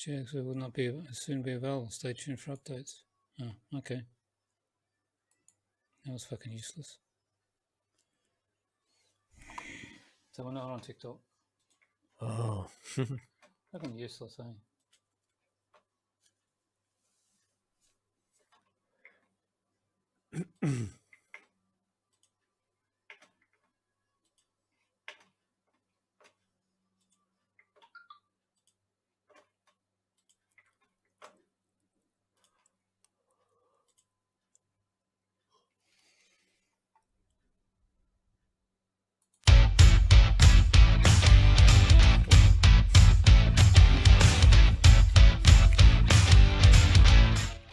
Checks will not be soon be available. Stay tuned for updates. Oh, okay. That was fucking useless. So we're not on TikTok. Oh. Fucking useless, eh?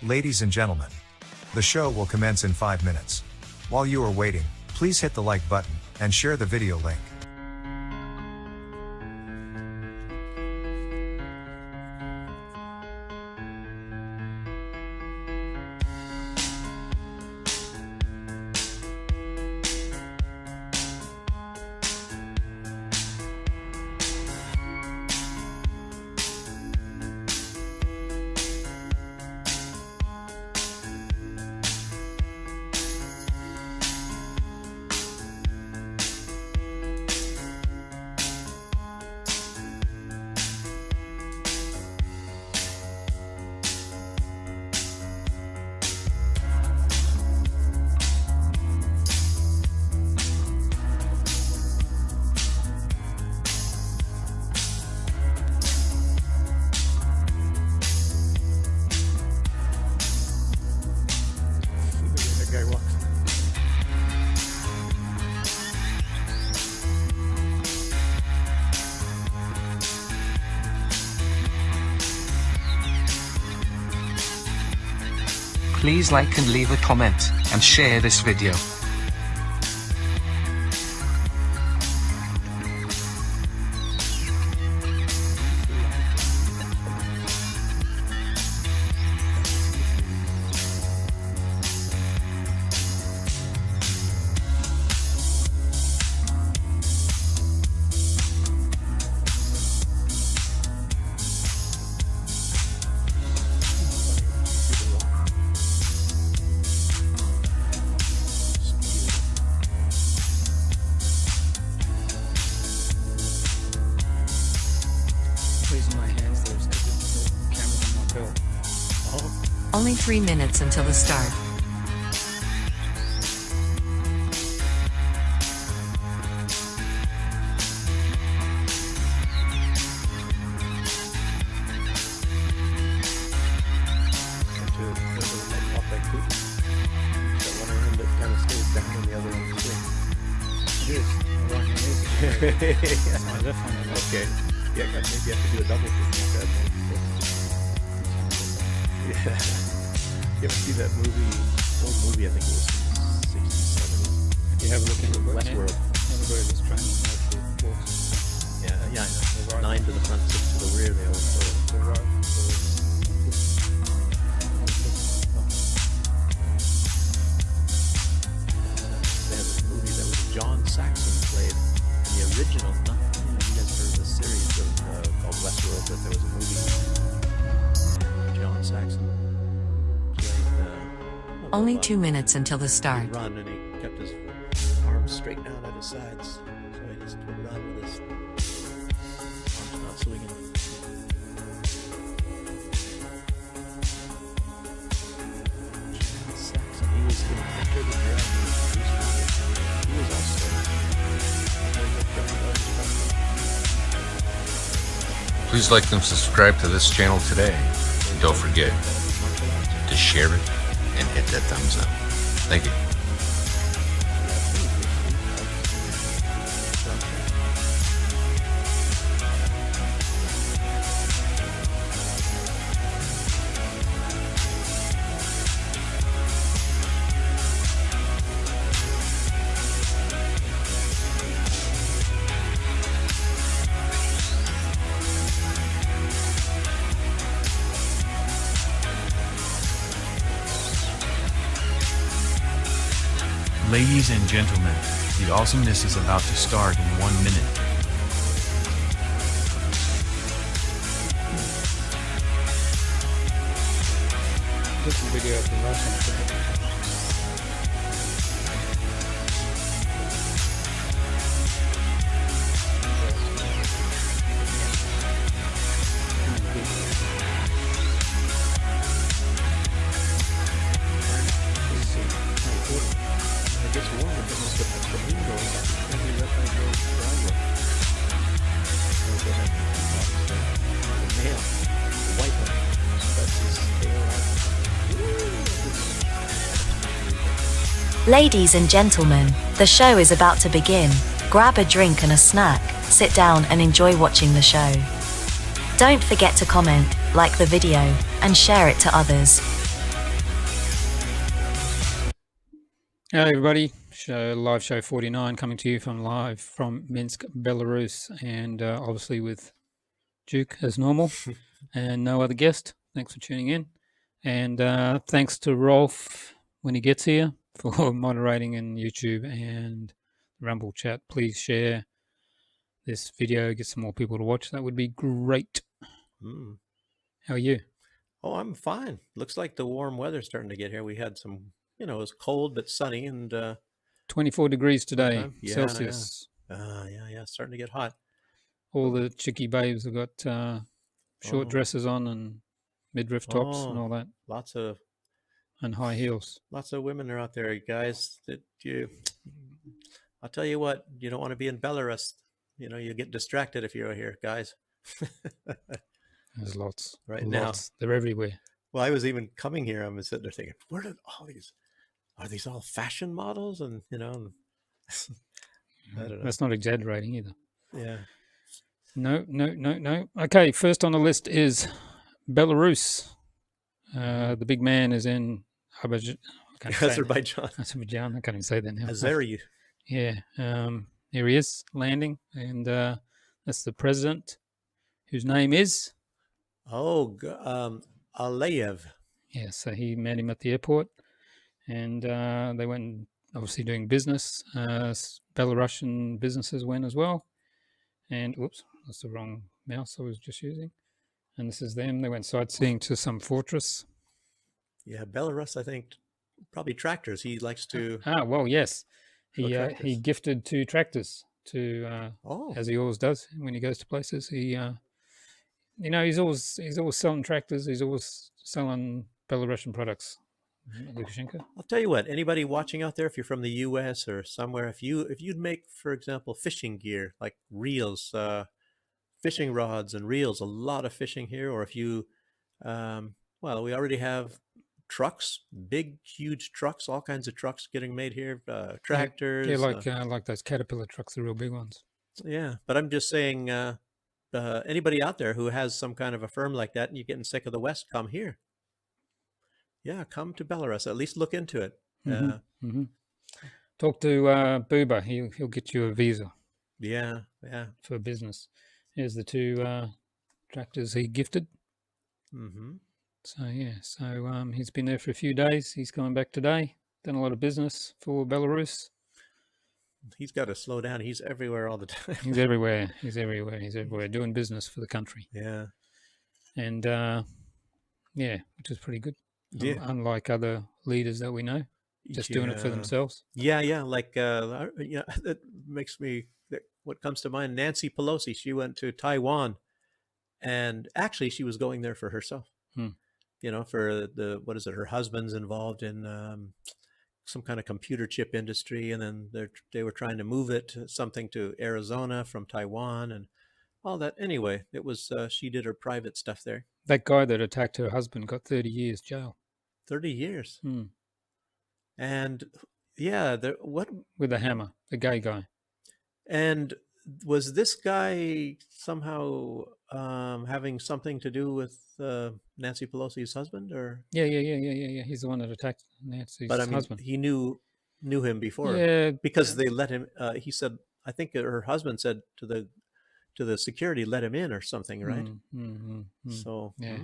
Ladies and gentlemen, the show will commence in 5 minutes. While you are waiting, please hit the like button and share the video link. Please like and leave a comment, and share this video. Only 3 minutes until the start. Okay. Yeah, maybe you have to do a double thing. Yeah. You ever see that movie, old movie, I think it was from the 60s, 70s? You have a look at the Westworld. Everybody was trying to make it walks. Yeah, I know. 9 to the front, 6 to the rear, they always call it. The right. They had this movie that was John Saxon played in the original. You guys heard of the series called Westworld, but there was a movie. John Saxon played. Only 2 minutes until the start. He'd run and he kept his arms straight out at his sides, so he just would run with his arms not swinging. John Saxon, he was going to enter the dragon. He was also. Please like and subscribe to this channel today. And don't forget to share it and hit that thumbs up. Thank you. Ladies and gentlemen, the awesomeness is about to start in 1 minute. took some video from Russia. Ladies and gentlemen, the show is about to begin. Grab a drink and a snack, sit down and enjoy watching the show. Don't forget to comment, like the video, and share it to others. Hello everybody, live show 49 coming to you live from Minsk, Belarus, and obviously with Duke as normal and no other guest. Thanks for tuning in, and thanks to Rolf when he gets here for moderating in YouTube and Rumble chat. Please share this video, get some more people to watch. That would be great. How are you? Oh, I'm fine. Looks like the warm weather's starting to get here. We had some, it was cold but sunny and 24 degrees today, yeah, Celsius. Yeah, starting to get hot. All the chickie babes have got short dresses on and midriff tops and all that. And high heels. Lots of women are out there, guys. I'll tell you what, you don't want to be in Belarus. You get distracted if you're here, guys. There's lots. Right lots. Now. They're everywhere. Well, I was even coming here, I'm sitting there thinking, where did all these, are these all fashion models? And, I don't know. That's not exaggerating either. Yeah. No. Okay, first on the list is Belarus. The big man is in Azerbaijan. I can't even say that now. Azeri. Yeah. Here he is landing, and that's the president, whose name is Aliyev. Yeah. So he met him at the airport, and they went obviously doing business. Belarusian businesses went as well. And whoops, that's the wrong mouse I was just using. And this is them. They went sightseeing to some fortress. Yeah, Belarus, I think, probably tractors. He likes to. Well, yes. He gifted 2 tractors to, as he always does when he goes to places. He, he's always selling tractors. He's always selling Belarusian products. Lukashenko. I'll tell you what. Anybody watching out there, if you're from the U.S. or somewhere, if you'd make, for example, fishing gear like reels, fishing rods and reels, a lot of fishing here, or if you, we already have trucks, big, huge trucks, all kinds of trucks getting made here, tractors. Yeah, like those Caterpillar trucks, the real big ones. Yeah, but I'm just saying, anybody out there who has some kind of a firm like that and you're getting sick of the West, come here. Yeah, come to Belarus. At least look into it. Talk to Booba. He'll get you a visa. Yeah. For business. Here's the 2 tractors he gifted. So he's been there for a few days. He's coming back today. Done a lot of business for Belarus. He's got to slow down. He's everywhere all the time. He's everywhere. He's everywhere doing business for the country. Yeah. And which is pretty good. Yeah. Unlike other leaders that we know, just doing it for themselves. Yeah. Like that makes me. What comes to mind? Nancy Pelosi. She went to Taiwan, and actually, she was going there for herself. For what is it? Her husband's involved in some kind of computer chip industry, and then they were trying to move something to Arizona from Taiwan, and all that. Anyway, it was she did her private stuff there. That guy that attacked her husband got 30 years jail. 30 years. And yeah, with a hammer, the gay guy. And was this guy somehow having something to do with Nancy Pelosi's husband, or? Yeah. He's the one that attacked Nancy's husband. He knew him before. Yeah, because they let him. He said, I think her husband said to the security, let him in or something, right? So yeah,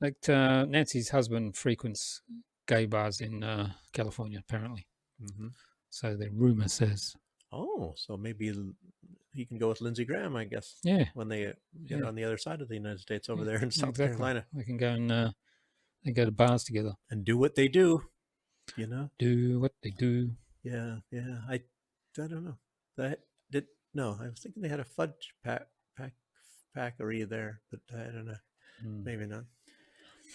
like Nancy's husband frequents gay bars in California, apparently. So the rumor says. Oh, so maybe he can go with Lindsey Graham, I guess. Yeah. When they get on the other side of the United States over there in South Carolina. We can go and They go to bars together. And do what they do, you know? Do what they do. Yeah, yeah. I don't know. No, I was thinking they had a fudge packery there, but I don't know. Maybe not.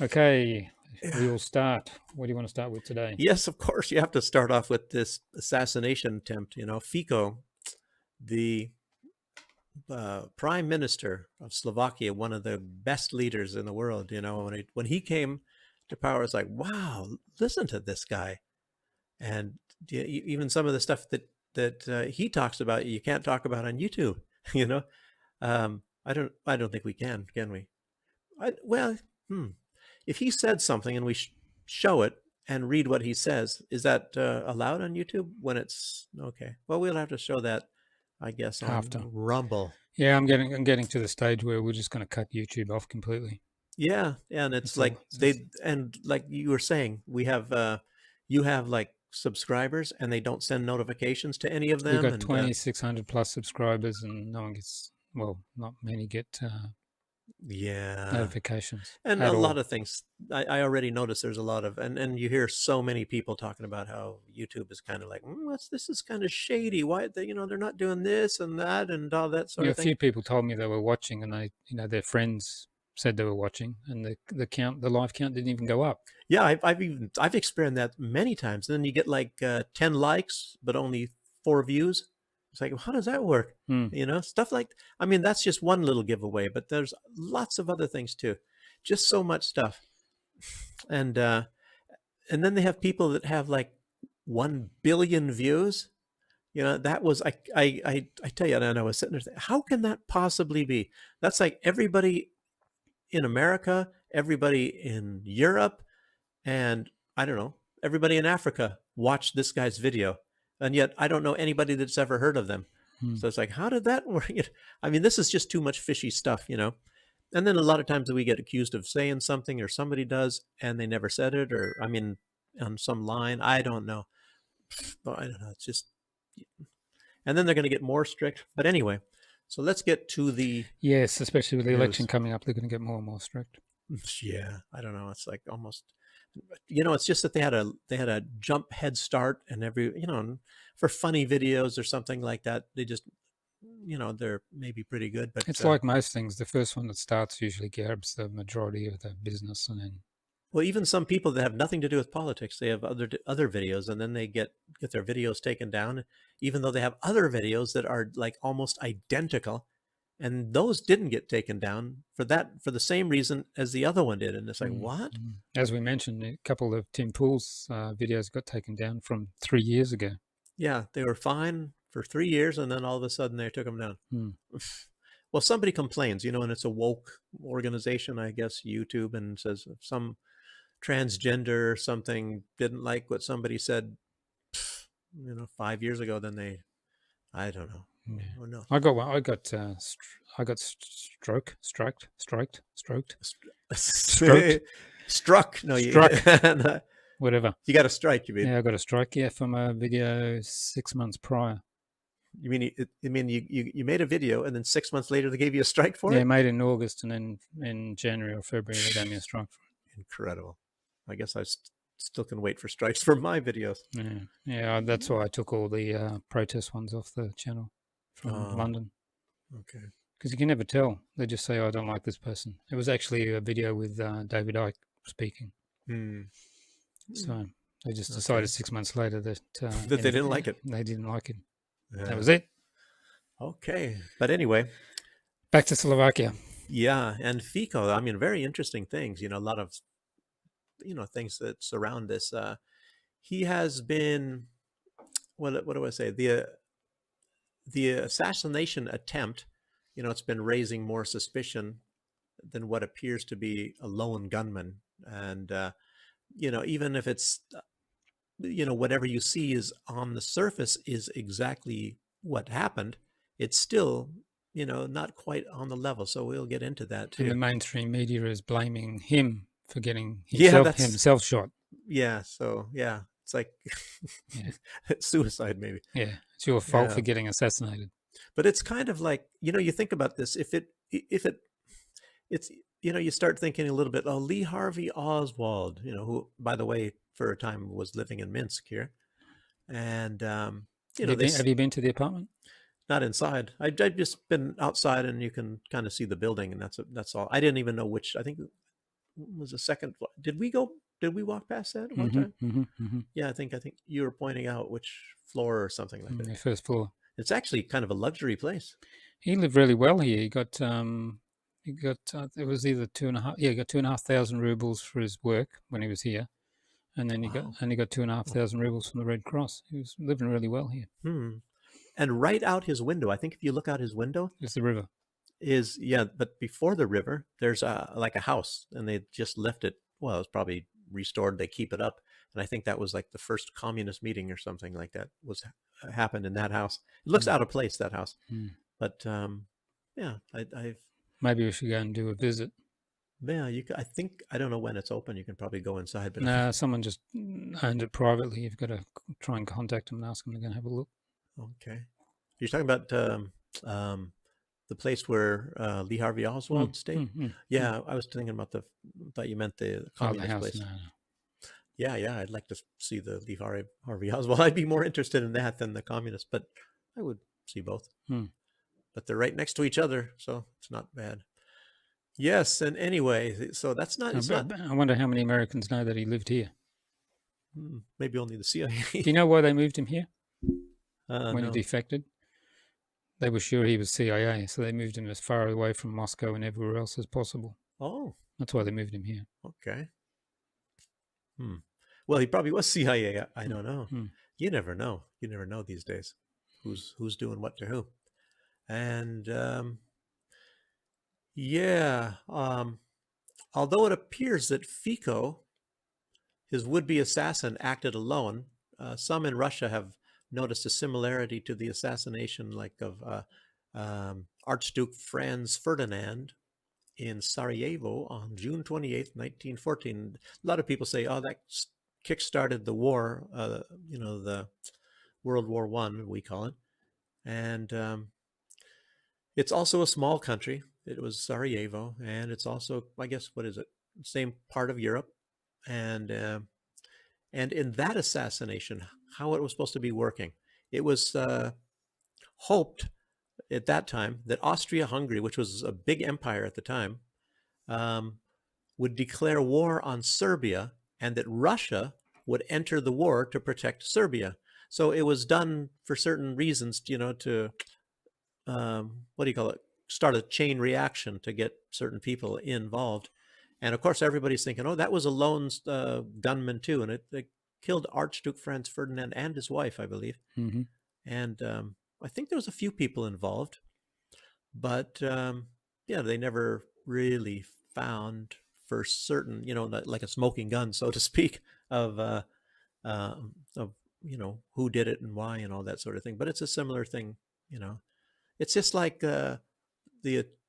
Okay, we will start. What do you want to start with today? Yes, of course. You have to start off with this assassination attempt. You know, Fico, the Prime Minister of Slovakia, one of the best leaders in the world. You know, when he came to power, it's like, wow, listen to this guy. And even some of the stuff that he talks about, you can't talk about on YouTube. You know, I don't think we can we? If he said something and we show it and read what he says, is that allowed on YouTube? When it's okay? Well, we'll have to show that, I guess, on After. Rumble. Yeah, I'm getting to the stage where we're just going to cut YouTube off completely. Yeah, and it's like like you were saying, we have you have like subscribers and they don't send notifications to any of them. We've got 2,600 plus subscribers, and no one gets. Well, not many get. Notifications. And a lot of things. I already noticed there's a lot of, and you hear so many people talking about how YouTube is kind of like, this is kind of shady. Why they're not doing this and that and all that sort of thing. A few people told me they were watching, and they, their friends said they were watching, and the live count didn't even go up. Yeah, I've experienced that many times. And then you get like 10 likes, but only 4 views. It's like, how does that work? You know, stuff like, I mean, that's just one little giveaway, but there's lots of other things too. Just so much stuff. And then they have people that have like 1 billion views. You know, that was, I tell you, and I was sitting there thinking, how can that possibly be? That's like everybody in America, everybody in Europe, and I don't know, everybody in Africa watched this guy's video. And yet I don't know anybody that's ever heard of them. So it's like, how did that work? I mean, this is just too much fishy stuff, you know? And then a lot of times we get accused of saying something, or somebody does, and they never said it, or, I mean, on some line, I don't know. I don't know. It's just, and then they're going to get more strict. But anyway, so let's get to the. Yes, especially with the election coming up, they're going to get more and more strict. Yeah, I don't know. It's like almost, you know, it's just that they had a jump head start, and for funny videos or something like that, they just, they're maybe pretty good. But it's like most things, the first one that starts usually grabs the majority of the business, and then. Well, even some people that have nothing to do with politics, they have other videos, and then they get their videos taken down, even though they have other videos that are like almost identical. And those didn't get taken down for the same reason as the other one did. And it's like, what? As we mentioned, a couple of Tim Pool's videos got taken down from 3 years ago. Yeah, they were fine for 3 years, and then all of a sudden they took them down. Well, somebody complains, and it's a woke organization, I guess, YouTube, and says if some transgender or something didn't like what somebody said, 5 years ago, then I don't know. Yeah. Oh, no. I got one. I got stroked. Struck. No, struck. Whatever. You got a strike, you mean? Yeah, I got a strike. Yeah, from a video 6 months prior. You mean you made a video and then 6 months later they gave you a strike for it? Yeah, made in August, and then in January or February they gave me a strike for it. Incredible. I guess I still can wait for strikes for my videos. Yeah. That's why I took all the protest ones off the channel from London. Okay. Because you can never tell. They just say, I don't like this person. It was actually a video with David Icke speaking. So they just decided 6 months later that they didn't like it. They didn't like it. Yeah. That was it. Okay. But anyway. Back to Slovakia. Yeah. And Fico, I mean, very interesting things. A lot of, things that surround this. He has been, what do I say? The assassination attempt, it's been raising more suspicion than what appears to be a lone gunman. And, even if it's, whatever you see is on the surface is exactly what happened, it's still, not quite on the level. So we'll get into that too. And the mainstream media is blaming him for getting himself shot. Yeah. So, yeah. It's like suicide, maybe. Yeah, it's your fault for getting assassinated. But it's kind of like, you think about this. If you start thinking a little bit, oh, Lee Harvey Oswald, who, by the way, for a time was living in Minsk here. And, Have you been to the apartment? not inside. I've just been outside, and you can kind of see the building, and that's all. I didn't even know which, I think it was the second floor. Did we walk past that one time? Yeah, I think you were pointing out which floor or something like that. The first floor. It's actually kind of a luxury place. He lived really well here. He got it was either 2.5. Yeah, he got 2,500 rubles for his work when he was here, and then he got 2,500 rubles from the Red Cross. He was living really well here. And right out his window, I think if you look out his window, It's the river. But before the river, there's like a house, and they just left it. Well, it's probably restored. They keep it up, and I think that was like the first communist meeting or something like that happened in that house. It looks out of place, that house, but yeah, I've Maybe we should go and do a visit. yeah, I don't know when it's open. You can probably go inside, but No, someone just owned it privately. You've got to try and contact them and ask them to go and have a look. okay. You're talking about the place where Lee Harvey Oswald stayed. Yeah, I was thinking about thought you meant the communist house. place. No. Yeah, I'd like to see the Lee Harvey Oswald. I'd be more interested in that than the communist, but I would see both. But they're right next to each other, so it's not bad. Yes, and anyway, so that's not. I wonder how many Americans know that he lived here. Maybe only the CIA. Do you know why they moved him here when no. he defected? They were sure he was CIA, so they moved him as far away from Moscow and everywhere else as possible. Oh, that's why they moved him here. Okay. Well, he probably was CIA. I don't know. You never know. You never know these days who's doing what to who. And although it appears that Fico, his would-be assassin, acted alone, some in Russia have noticed a similarity to the assassination of Archduke Franz Ferdinand in Sarajevo on June 28th, 1914. A lot of people say, oh, that kick-started the war, the World War I, we call it. And it's also a small country. It was Sarajevo, and it's also, I guess, what is it? Same part of Europe. And in that assassination, how it was supposed to be working, it was hoped at that time that Austria-Hungary, which was a big empire at the time, would declare war on Serbia, and that Russia would enter the war to protect Serbia. So it was done for certain reasons, to start a chain reaction to get certain people involved. And of course, everybody's thinking, oh, that was a lone gunman too. And it killed Archduke Franz Ferdinand and his wife, I believe. And I think there was a few people involved, but they never really found for certain, like a smoking gun, so to speak, of who did it and why and all that sort of thing. But it's a similar thing, It's just like the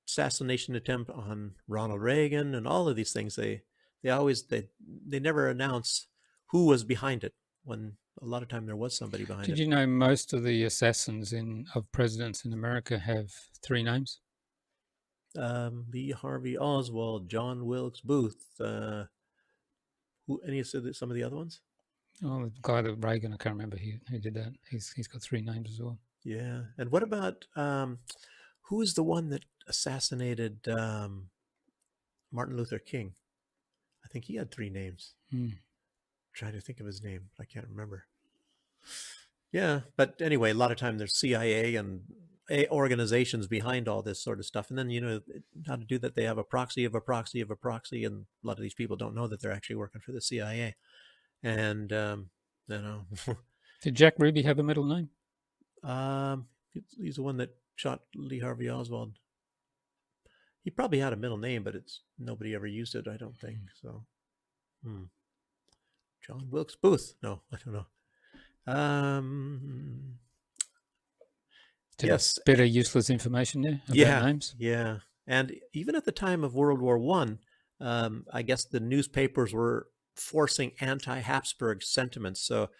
assassination attempt on Ronald Reagan and all of these things. They never announce who was behind it, when a lot of time there was somebody behind it. Did you know most of the assassins of presidents in America have 3 names? Lee Harvey Oswald, John Wilkes Booth. Any of some of the other ones? Oh, the guy that Reagan, I can't remember who did that. He's got 3 names as well. Yeah. And what about who is the one that assassinated Martin Luther King? I think he had 3 names. Trying to think of his name. I can't remember. Yeah. But anyway, a lot of time there's CIA and organizations behind all this sort of stuff. And then, how to do that. They have a proxy of a proxy of a proxy. And a lot of these people don't know that they're actually working for the CIA. And, Did Jack Ruby have a middle name? He's the one that shot Lee Harvey Oswald. He probably had a middle name, but nobody ever used it, I don't think. So, John Wilkes Booth. No, I don't know. Yes, bit of useless information there about names. Yeah, and even at the time of World War I, I guess the newspapers were forcing anti-Habsburg sentiments. So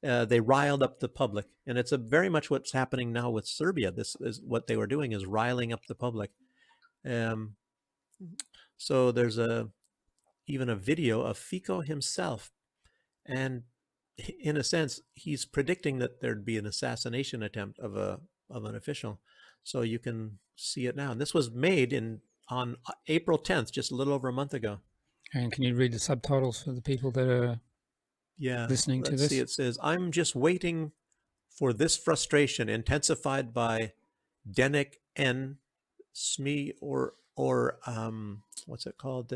they riled up the public, and it's very much what's happening now with Serbia. This is what they were doing, is riling up the public. So there's even a video of Fico himself, and in a sense, he's predicting that there'd be an assassination attempt of an official. So you can see it now. And this was made on April 10th, just a little over a month ago. And can you read the subtitles for the people that are listening to this? Let's see. It says, "I'm just waiting for this frustration intensified by Denik N. SME or what's it called?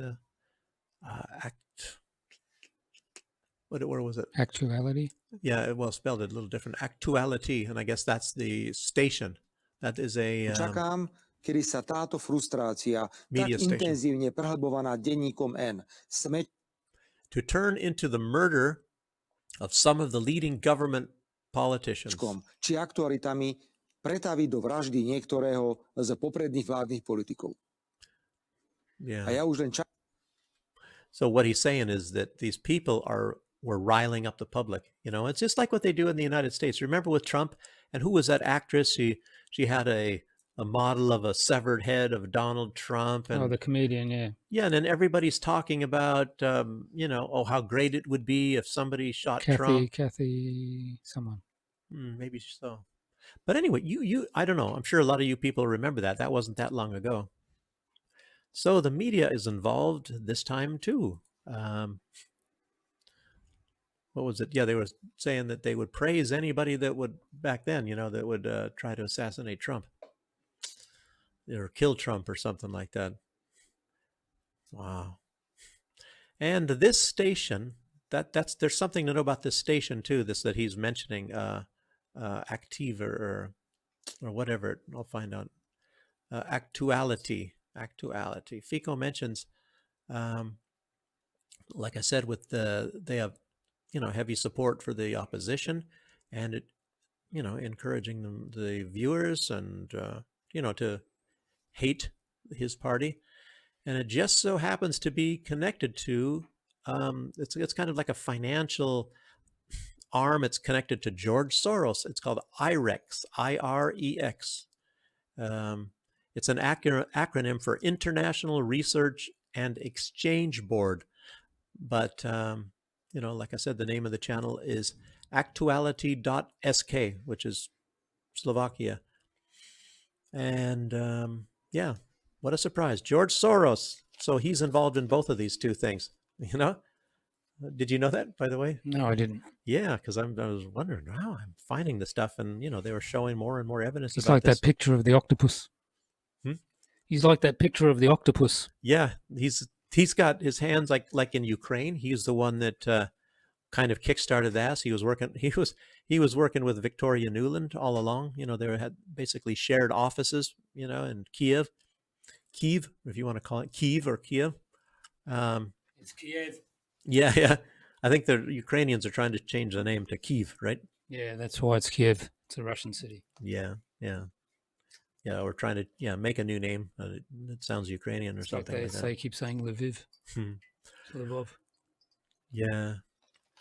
What was it? Actuality. Yeah, well, spelled it a little different. Actuality, and I guess that's the station. That is a Čakám, kedy sa táto frustrácia tak media station intenzívne prehlbovaná denníkom N to turn into the murder of some of the leading government politicians. či aktualitami pretaví do vraždy niektorého z popredných vládnych politikov. Yeah. A ja už len So what he's saying is that these people were riling up the public. You know, it's just like what they do in the United States. Remember with Trump, and who was that actress? She had a model of a severed head of Donald Trump. And, the comedian, yeah. Yeah, and then everybody's talking about, how great it would be if somebody shot Trump. Kathy, someone. Maybe so. But anyway, I don't know. I'm sure a lot of you people remember that. That wasn't that long ago. So the media is involved this time too. What was it? Yeah, they were saying that they would praise anybody that would, back then, that would try to assassinate Trump or kill Trump or something like that. Wow. And this station, there's something to know about this station too, that he's mentioning, Active or whatever. I'll find out. Actuality. Fico mentions, like I said, they have, heavy support for the opposition, and it, encouraging the viewers and, to hate his party. And it just so happens to be connected to, it's kind of like a financial arm. It's connected to George Soros. It's called IREX, IREX. It's an acronym for International Research and Exchange Board. But, like I said, the name of the channel is actuality.sk, which is Slovakia. And, what a surprise. George Soros. So he's involved in both of these two things, Did you know that, by the way? No, I didn't. Yeah, because I was wondering, wow, I'm finding this stuff, and, they were showing more and more evidence It's about like this. that picture of the octopus. He's like that picture of the octopus. Yeah, he's got his hands like in Ukraine. He's the one that kind of kickstarted that. He was working with Victoria Nuland all along. They had basically shared offices, in Kiev, if you want to call it Kiev or Kiev. It's Kiev. Yeah. I think the Ukrainians are trying to change the name to Kiev, right? Yeah, that's why it's Kiev. It's a Russian city. Yeah. We're trying to make a new name. It sounds Ukrainian or something like that. They keep saying Lviv. Lvov. Yeah.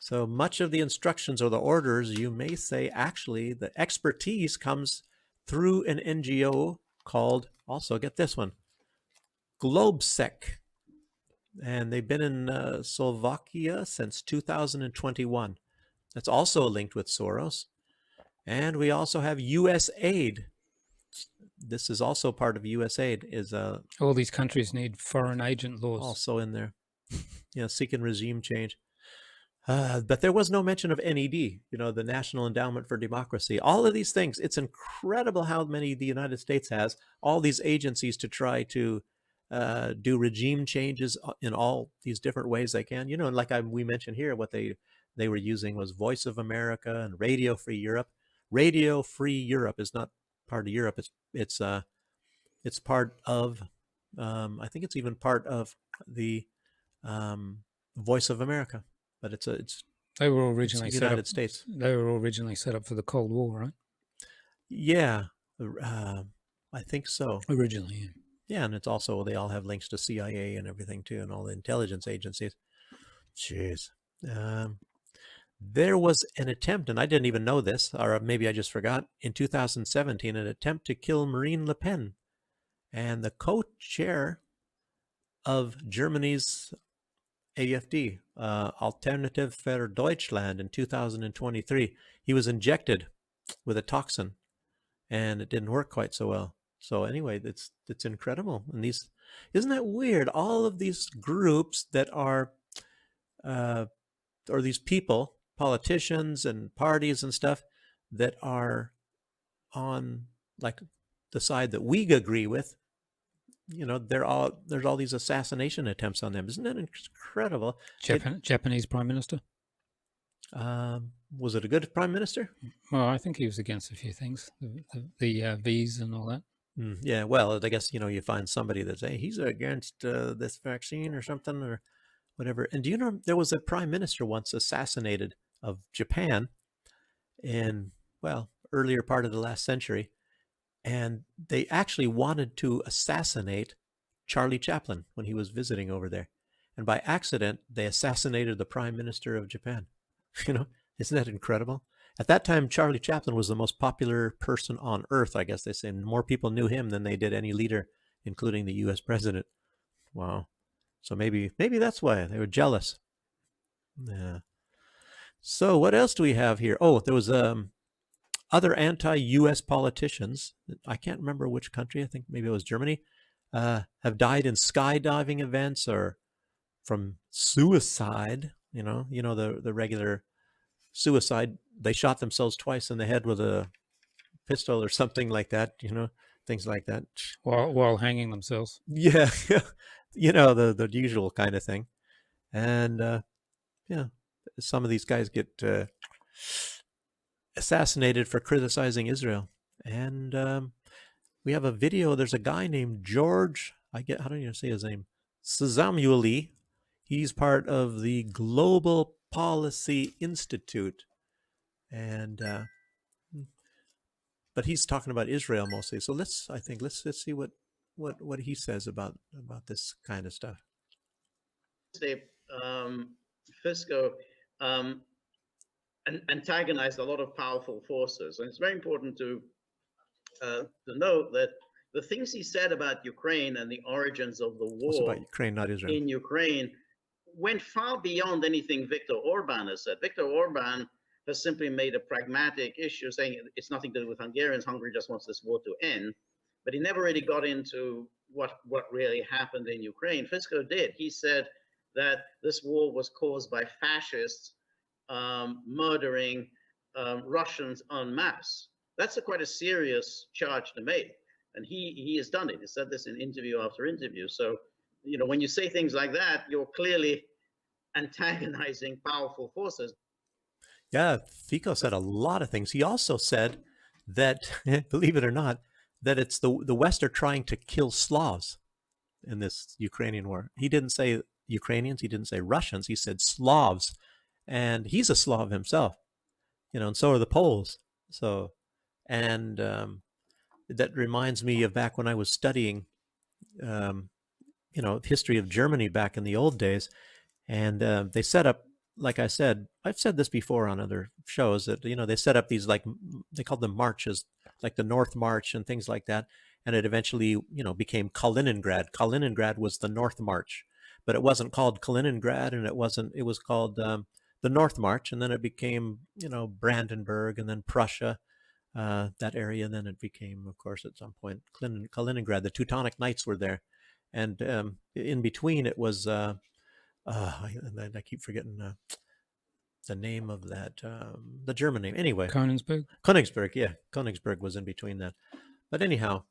So much of the instructions or the orders, you may say, actually, the expertise comes through an NGO called, also get this one, Globsec. And they've been in Slovakia since 2021. That's also linked with Soros. And we also have USAID. This is also part of USAID. All these countries need foreign agent laws. Also in there. Seeking regime change. But there was no mention of NED, the National Endowment for Democracy. All of these things, it's incredible how many the United States has, all these agencies to try to do regime changes in all these different ways they can. And like we mentioned here, what they were using was Voice of America and Radio Free Europe. Radio Free Europe is not part of Europe. It's part of, I think it's even part of the Voice of America. But they were originally set United up, States. They were originally set up for the Cold War, right? Yeah, I think so. Originally, yeah. Yeah, and it's also, they all have links to CIA and everything too, and all the intelligence agencies. Jeez. There was an attempt, and I didn't even know this, or maybe I just forgot, in 2017, an attempt to kill Marine Le Pen. And the co-chair of Germany's AfD, Alternative für Deutschland, in 2023. He was injected with a toxin, and it didn't work quite so well. So anyway, it's incredible. And isn't that weird? All of these groups that are, or these people, politicians and parties and stuff, that are on like the side that we agree with, there's all these assassination attempts on them. Isn't that incredible? Japanese Prime Minister. Was it a good Prime Minister? Well, I think he was against a few things, the V's and all that. Yeah, well, I guess, you find somebody that's, hey, he's against this vaccine or something or whatever. And do you know there was a prime minister once assassinated of Japan in, earlier part of the last century, and they actually wanted to assassinate Charlie Chaplin when he was visiting over there. And by accident, they assassinated the prime minister of Japan. Isn't that incredible? At that time, Charlie Chaplin was the most popular person on earth, I guess they say. More people knew him than they did any leader, including the U.S. president. Wow. So maybe that's why they were jealous. Yeah. So what else do we have here? Oh, there was other anti-U.S. politicians. I can't remember which country. I think maybe it was Germany. Have died in skydiving events or from suicide. The regular suicide. They shot themselves twice in the head with a pistol or something like that. Things like that. While hanging themselves. Yeah. The usual kind of thing. And some of these guys get assassinated for criticizing Israel. And we have a video. There's a guy named George, how do you say his name? Samueli. He's part of the Global Policy Institute. And but he's talking about Israel mostly. So let's see what he says about this kind of stuff. Fisco antagonized a lot of powerful forces, and it's very important to note that the things he said about Ukraine and the origins of the war it's about Ukraine, not Israel. In Ukraine went far beyond anything Viktor Orban has said. Viktor Orban has simply made a pragmatic issue, saying it's nothing to do with Hungarians. Hungary just wants this war to end. But he never really got into what really happened in Ukraine. Fisco did. He said that this war was caused by fascists murdering Russians en masse. That's quite a serious charge to make. And he has done it. He said this in interview after interview. So, when you say things like that, you're clearly antagonizing powerful forces. Yeah, Fico said a lot of things. He also said that, believe it or not, that it's the West are trying to kill Slavs in this Ukrainian war. He didn't say Ukrainians. He didn't say Russians. He said Slavs. And he's a Slav himself, and so are the Poles. So, and that reminds me of back when I was studying, history of Germany back in the old days. And they set up, like I said, I've said this before on other shows, that, they set up these, like, they called them marches, like the North March and things like that. And it eventually, became Kaliningrad. Kaliningrad was the North March, but it wasn't called Kaliningrad, and it was called the North March. And then it became, Brandenburg, and then Prussia, that area. And then it became, of course, at some point, Kaliningrad. The Teutonic Knights were there. And in between it was, I keep forgetting the name of that, the German name. Anyway. Königsberg, yeah. Königsberg was in between that. But anyhow,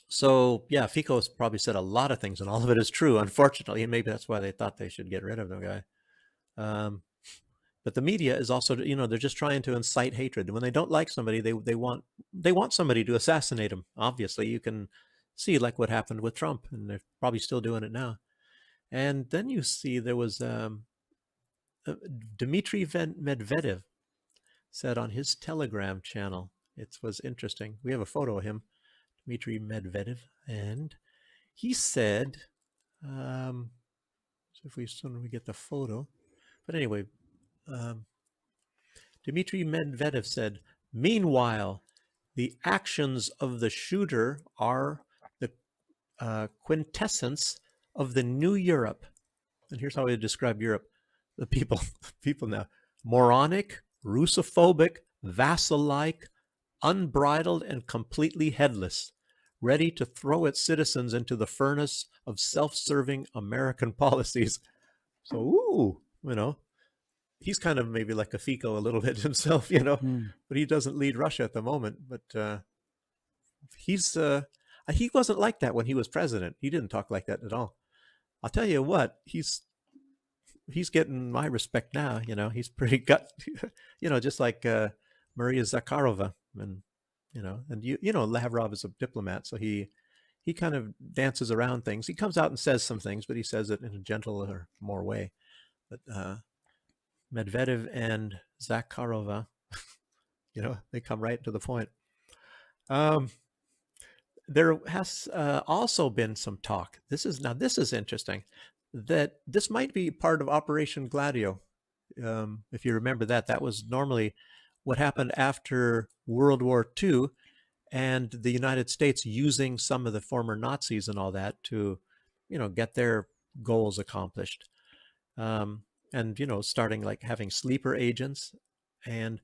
so yeah, Fico's probably said a lot of things, and all of it is true, unfortunately, and maybe that's why they thought they should get rid of the guy. But the media is also, they're just trying to incite hatred. When they don't like somebody, they want somebody to assassinate them. Obviously, you can see like what happened with Trump, and they're probably still doing it now. And then you see there was Dmitry Medvedev said on his Telegram channel. It was interesting. We have a photo of him, Dmitry Medvedev, and he said, so if we soon we get the photo, but anyway, Dmitry Medvedev said, meanwhile, the actions of the shooter are quintessence of the new Europe. And here's how I describe Europe. The people now: moronic, Russophobic, vassal-like, unbridled, and completely headless, ready to throw its citizens into the furnace of self-serving American policies. So, he's kind of maybe like a Fico a little bit himself, but he doesn't lead Russia at the moment. But he wasn't like that when he was president. He didn't talk like that at all. I'll tell you what, he's getting my respect now. He's pretty just like Maria Zakharova, and Lavrov is a diplomat, so he kind of dances around things. He comes out and says some things, but he says it in a gentler, more way. But Medvedev and Zakharova, they come right to the point. There has also been some talk. This is interesting, that this might be part of Operation Gladio. If you remember that was normally what happened after World War II, and the United States using some of the former Nazis and all that to, get their goals accomplished. And, starting like having sleeper agents. And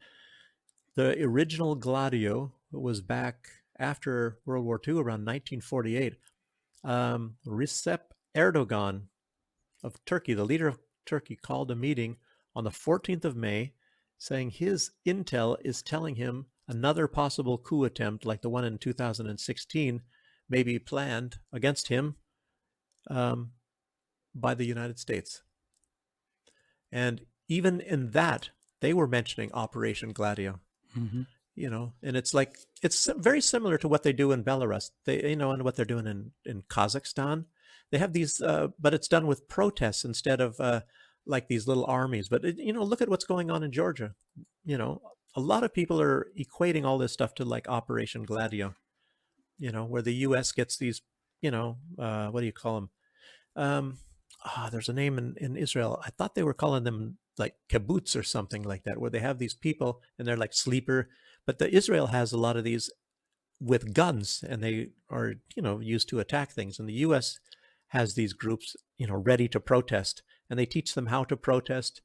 the original Gladio was back after World War II, around 1948. Recep Erdogan of Turkey, the leader of Turkey, called a meeting on the 14th of May, saying his intel is telling him another possible coup attempt like the one in 2016 may be planned against him by the United States. And even in that, they were mentioning Operation Gladio. Mm-hmm. And it's very similar to what they do in Belarus. And what they're doing in Kazakhstan. They have these, but it's done with protests instead of like these little armies. But look at what's going on in Georgia. A lot of people are equating all this stuff to like Operation Gladio. Where the U.S. gets these, what do you call them? There's a name in Israel. I thought they were calling them like kibbutz or something like that, where they have these people and they're like sleeper. But Israel has a lot of these with guns, and they are, used to attack things. And the U.S. has these groups, ready to protest, and they teach them how to protest,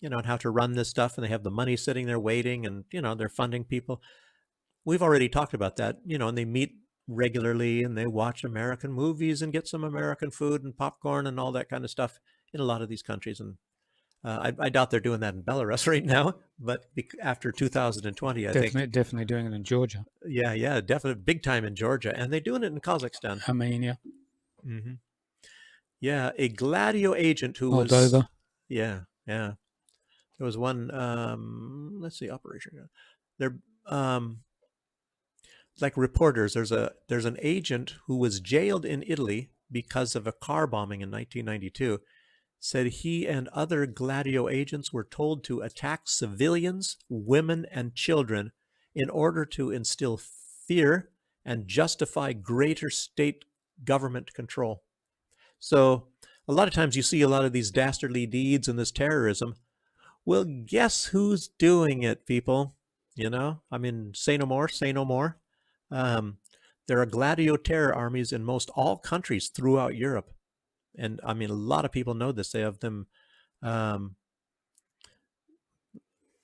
and how to run this stuff. And they have the money sitting there waiting, and, they're funding people. We've already talked about that, and they meet regularly, and they watch American movies and get some American food and popcorn and all that kind of stuff in a lot of these countries. And I doubt they're doing that in Belarus right now, but after 2020, I think definitely doing it in Georgia. Yeah, definitely big time in Georgia, and they're doing it in Kazakhstan. Armenia. Mm-hmm. Yeah, a Gladio agent who Moldova. was. Yeah. There was one. Let's see, Operation. They're like reporters. There's an agent who was jailed in Italy because of a car bombing in 1992. Said he and other Gladio agents were told to attack civilians, women, and children in order to instill fear and justify greater state government control. So a lot of times you see a lot of these dastardly deeds and this terrorism. Well, guess who's doing it, people? Say no more, say no more. There are Gladio terror armies in most all countries throughout Europe. And a lot of people know this. They have them,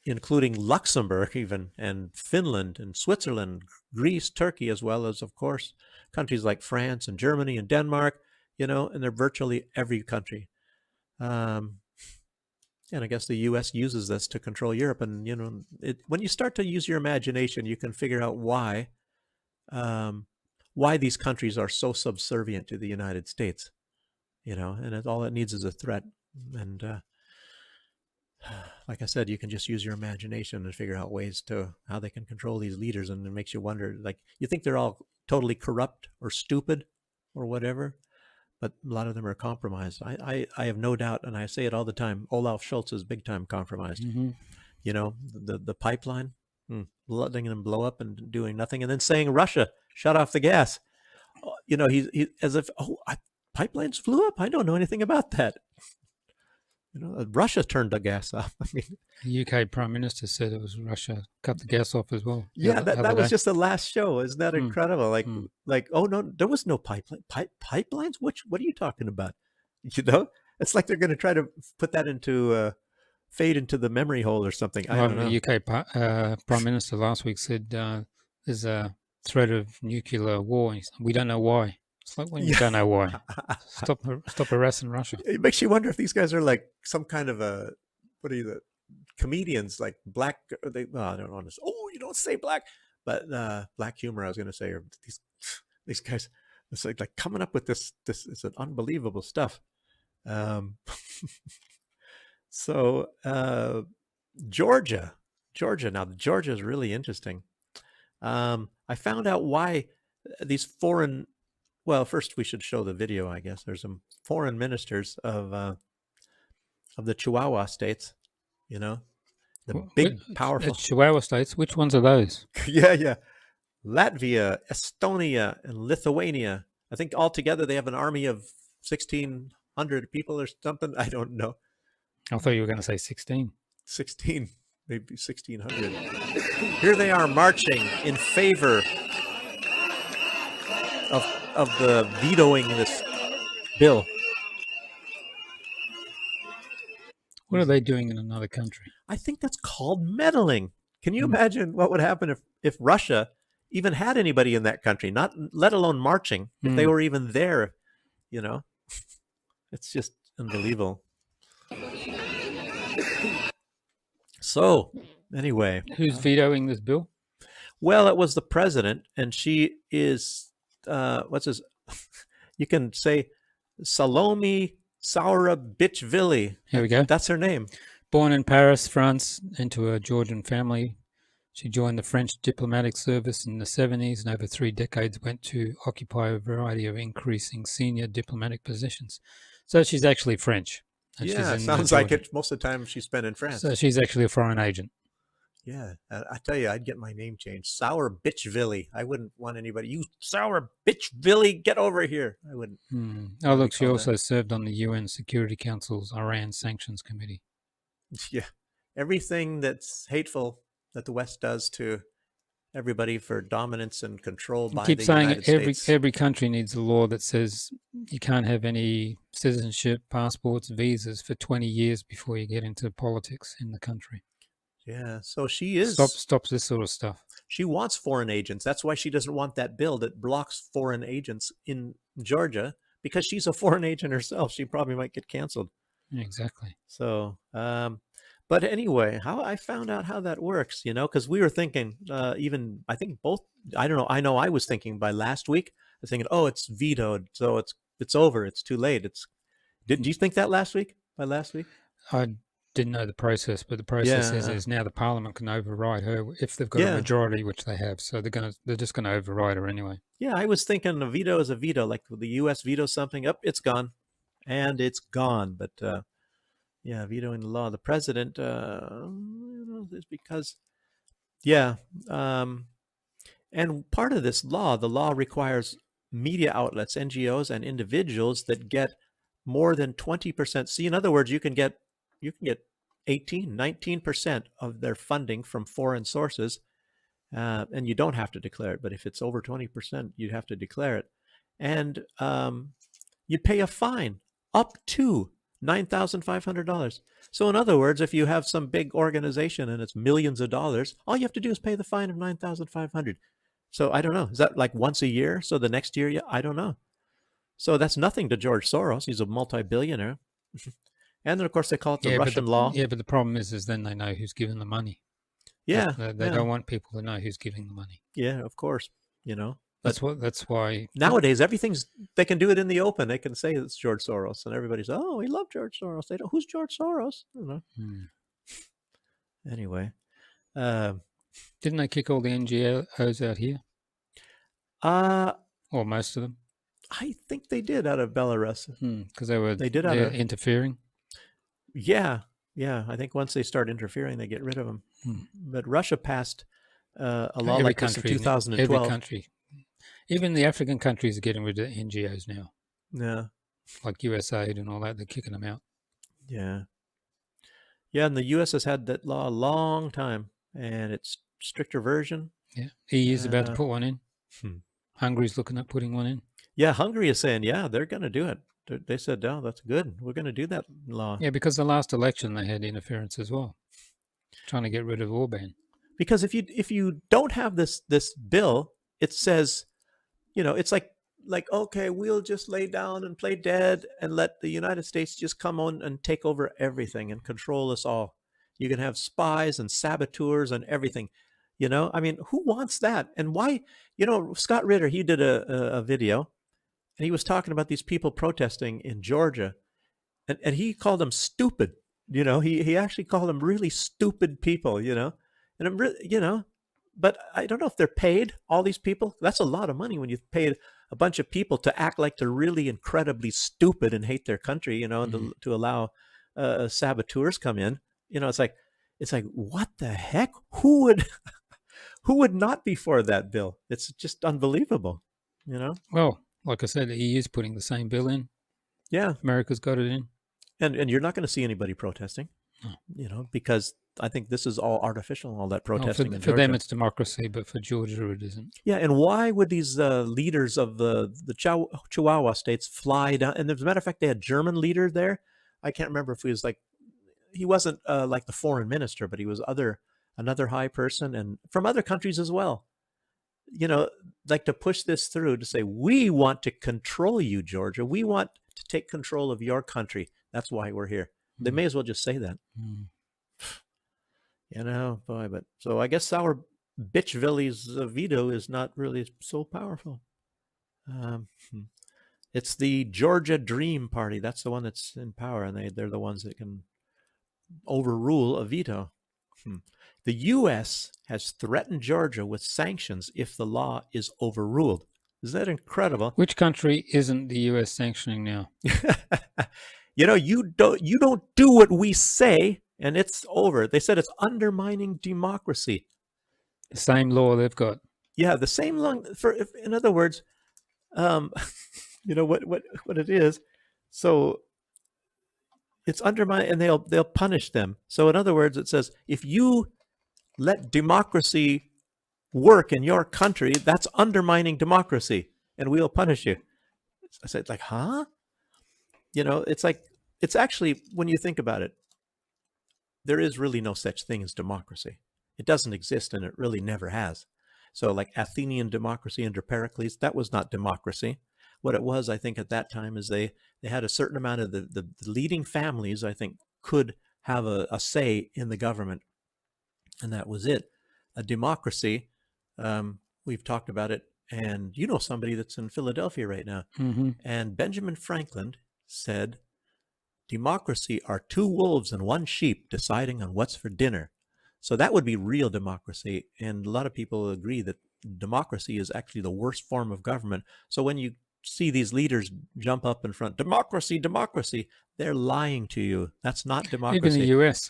including Luxembourg even, and Finland and Switzerland, Greece, Turkey, as well as, of course, countries like France and Germany and Denmark, and they're virtually every country. And I guess the U.S. uses this to control Europe. And, when you start to use your imagination, you can figure out why these countries are so subservient to the United States. And all it needs is a threat. And like I said, you can just use your imagination and figure out ways to how they can control these leaders. And it makes you wonder, like, you think they're all totally corrupt or stupid or whatever, but a lot of them are compromised. I have no doubt, and I say it all the time, Olaf Scholz is big time compromised. Mm-hmm. The pipeline, letting them blow up and doing nothing, and then saying, Russia, shut off the gas. He as if, pipelines flew up. I don't know anything about that. Russia turned the gas off. I mean, The UK Prime Minister said it was Russia cut the gas off as well. yeah, the that other was day. just the last show. Isn't that incredible? Like, oh no, there was no pipelines. What are you talking about? It's like they're going to try to put that into fade into the memory hole or something. I don't know. The UK Prime Minister last week said there's a threat of nuclear war. We don't know why. It's like when you don't know why. Stop harassing Russia. It makes you wonder if these guys are like some kind of the comedians, like black. I don't want to. Oh, you don't say black, but black humor. I was going to say, or these guys. It's like coming up with this. This is an unbelievable stuff. So Georgia. Now Georgia is really interesting. I found out why these foreign. Well, first we should show the video. I guess there's some foreign ministers of the Chihuahua states. The big, powerful Chihuahua states. Which ones are those? Yeah. Latvia, Estonia, and Lithuania. I think altogether they have an army of 1,600 people or something. I don't know. I thought you were going to say 16. 16, maybe 1,600. Here they are marching in favor of the vetoing this bill. What are they doing in another country? I think that's called meddling. Can you imagine what would happen if Russia even had anybody in that country, not let alone marching, if they were even there? It's just unbelievable. So, anyway. Who's vetoing this bill? Well, it was the president, and she is, you can say Salome Saurabichvili. Here we go. That's her name. Born in Paris, France, into a Georgian family. She joined the French diplomatic service in the 70s and over 3 decades went to occupy a variety of increasing senior diplomatic positions. So she's actually French. Yeah, sounds like it. Most of the time she's spent in France. So she's actually a foreign agent. Yeah, I tell you, I'd get my name changed. Sour Bitchvilly. I wouldn't want anybody. You Sour Bitchvilly, get over here. I wouldn't. Oh, look, she also served on the UN Security Council's Iran Sanctions Committee. Yeah, everything that's hateful that the West does to everybody for dominance and control by the United States. Every country needs a law that says you can't have any citizenship, passports, visas for 20 years before you get into politics in the country. Yeah, so she is stops this sort of stuff. She wants foreign agents. That's why she doesn't want that bill that blocks foreign agents in Georgia, because she's a foreign agent herself. She probably might get canceled. Exactly. So, but anyway, how I found out how that works, because we were thinking, even I think both. I don't know. I know I was thinking by last week. I was thinking, oh, it's vetoed, so it's over. It's too late. Did you think that last week? By last week, I didn't know the process, but the process is now the Parliament can override her if they've got a majority, which they have. So they're just gonna override her anyway. Yeah, I was thinking a veto is a veto, like the U.S. vetoes something, it's gone, and it's gone. But vetoing the law, the president, is because, and part of this law, the law requires media outlets, NGOs, and individuals that get more than 20%. See, in other words, you can get 19% of their funding from foreign sources, and you don't have to declare it. But if it's over 20%, you'd have to declare it. And you'd pay a fine up to $9,500. So in other words, if you have some big organization and it's millions of dollars, all you have to do is pay the fine of $9,500. So I don't know. Is that like once a year? So the next year, I don't know. So that's nothing to George Soros. He's a multi-billionaire. And then, of course, they call it the Russian law. Yeah, but the problem is then they know who's giving the money. Yeah. They don't want people to know who's giving the money. Yeah, of course. That's why nowadays they can do it in the open. They can say it's George Soros, and everybody's, oh, we love George Soros. They don't. Who's George Soros? Anyway, didn't they kick all the NGOs out here? Or most of them? I think they did out of Belarus because they were interfering. Yeah. I think once they start interfering, they get rid of them. But Russia passed a law like this in 2012. Every country. Even the African countries are getting rid of NGOs now. Yeah. Like USAID and all that, they're kicking them out. Yeah. Yeah, and the U.S. has had that law a long time, and it's stricter version. Yeah, EU is about to put one in. Hungary's looking at putting one in. Yeah, Hungary is saying, yeah, they're going to do it. They said, oh, that's good. We're going to do that law. Yeah, because the last election they had interference as well, trying to get rid of Orban. Because if you don't have this bill, it says, it's like okay, we'll just lay down and play dead and let the United States just come on and take over everything and control us all. You can have spies and saboteurs and everything. I mean, who wants that? And why? Scott Ritter, he did a video, and he was talking about these people protesting in Georgia, and he called them stupid. He actually called them really stupid people. And I'm really, but I don't know if they're paid, all these people. That's a lot of money when you've paid a bunch of people to act like they're really incredibly stupid and hate their country, and to allow saboteurs come in. It's like what the heck? Who would not be for that bill? It's just unbelievable, Well, like I said, the EU is putting the same bill in. Yeah. America's got it in. And you're not going to see anybody protesting, because I think this is all artificial, all that protesting. For them, it's democracy, but for Georgia, it isn't. Yeah, and why would these leaders of the Chihuahua states fly down? And as a matter of fact, they had German leader there. I can't remember if he was he wasn't like the foreign minister, but he was another high person, and from other countries as well. Like to push this through to say, we want to control you, Georgia. We want to take control of your country. That's why we're here. They may as well just say that. Boy, but so I guess our Bitchvilli's veto is not really so powerful. It's the Georgia Dream Party. That's the one that's in power, and they're the ones that can overrule a veto. The U.S. has threatened Georgia with sanctions if the law is overruled. Is that incredible? Which country isn't the U.S. sanctioning now? You don't do what we say, and it's over. They said it's undermining democracy. The same law they've got. Yeah, the same law. In other words, what it is. So it's undermining, and they'll punish them. So in other words, it says if you let democracy work in your country, that's undermining democracy, and we'll punish you. I said, huh? It's actually, when you think about it, there is really no such thing as democracy. It doesn't exist, and it really never has. So like Athenian democracy under Pericles, that was not democracy. What it was, I think, at that time is they had a certain amount of the leading families, I think, could have a say in the government. And that was it. A democracy, we've talked about it, and somebody that's in Philadelphia right now. And Benjamin Franklin said, democracy are two wolves and one sheep deciding on what's for dinner. So that would be real democracy. And a lot of people agree that democracy is actually the worst form of government. So when you see these leaders jump up in front, democracy, democracy, they're lying to you. That's not democracy.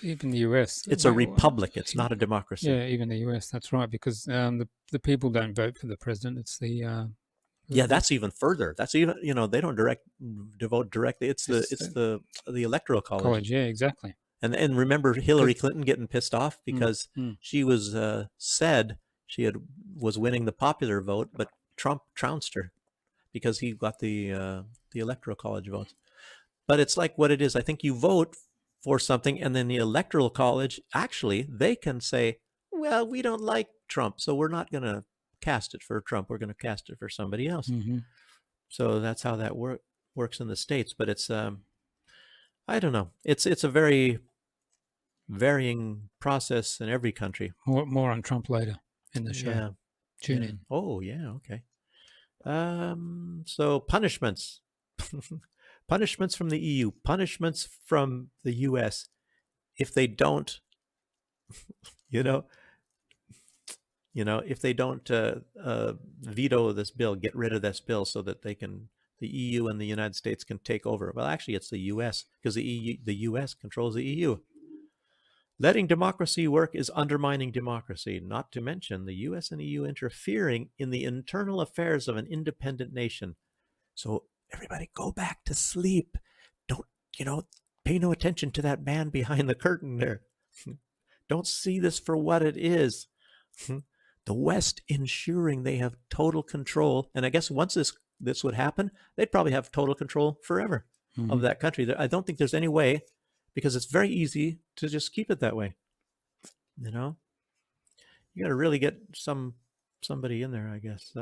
Even the US. It's a republic. It's not a democracy. Yeah, even the US. That's right, because the people don't vote for the president. It's the yeah, that's even further. That's even they don't vote directly. It's the electoral college. Yeah, exactly. And remember Hillary Clinton getting pissed off because she was said she was winning the popular vote, but Trump trounced her because he got the electoral college votes. But it's like what it is. I think you vote for something, and then the electoral college, actually, they can say, well, we don't like Trump, so we're not going to cast it for Trump. We're going to cast it for somebody else. So that's how that works in the States. But it's, I don't know. It's a very varying process in every country. More on Trump later in the show. Yeah. Tune in. Oh, yeah. Okay. So punishments. Punishments from the EU, punishments from the US if they don't, if they don't veto this bill, get rid of this bill so that the EU and the United States can take over. Well, actually, it's the US because the US controls the EU. Letting democracy work is undermining democracy, not to mention the US and EU interfering in the internal affairs of an independent nation. So everybody go back to sleep. Don't, pay no attention to that man behind the curtain there. Don't see this for what it is. The West ensuring they have total control. And I guess once this would happen, they'd probably have total control forever of that country. I don't think there's any way, because it's very easy to just keep it that way. You know, you got to really get somebody in there, I guess.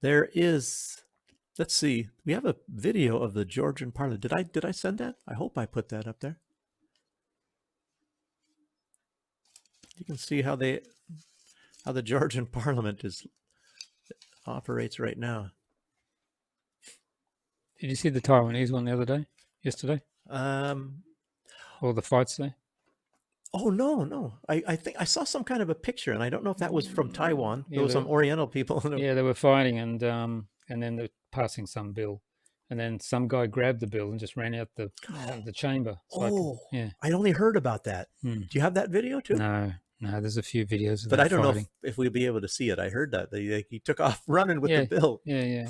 There is, let's see, we have a video of the Georgian parliament. Did I send that? I hope I put that up there. You can see how the Georgian parliament operates right now. Did you see the Taiwanese one the other day? Yesterday? Or the fights there? Oh, no. I think I saw some kind of a picture, and I don't know if that was from Taiwan. There was some Oriental people. Yeah, they were fighting, and then they're passing some bill. And then some guy grabbed the bill and just ran out the chamber. Yeah. I only heard about that. Do you have that video too? No, there's a few videos of but that I don't fighting. know if we'll be able to see it. I heard that. He took off running with the bill. Yeah,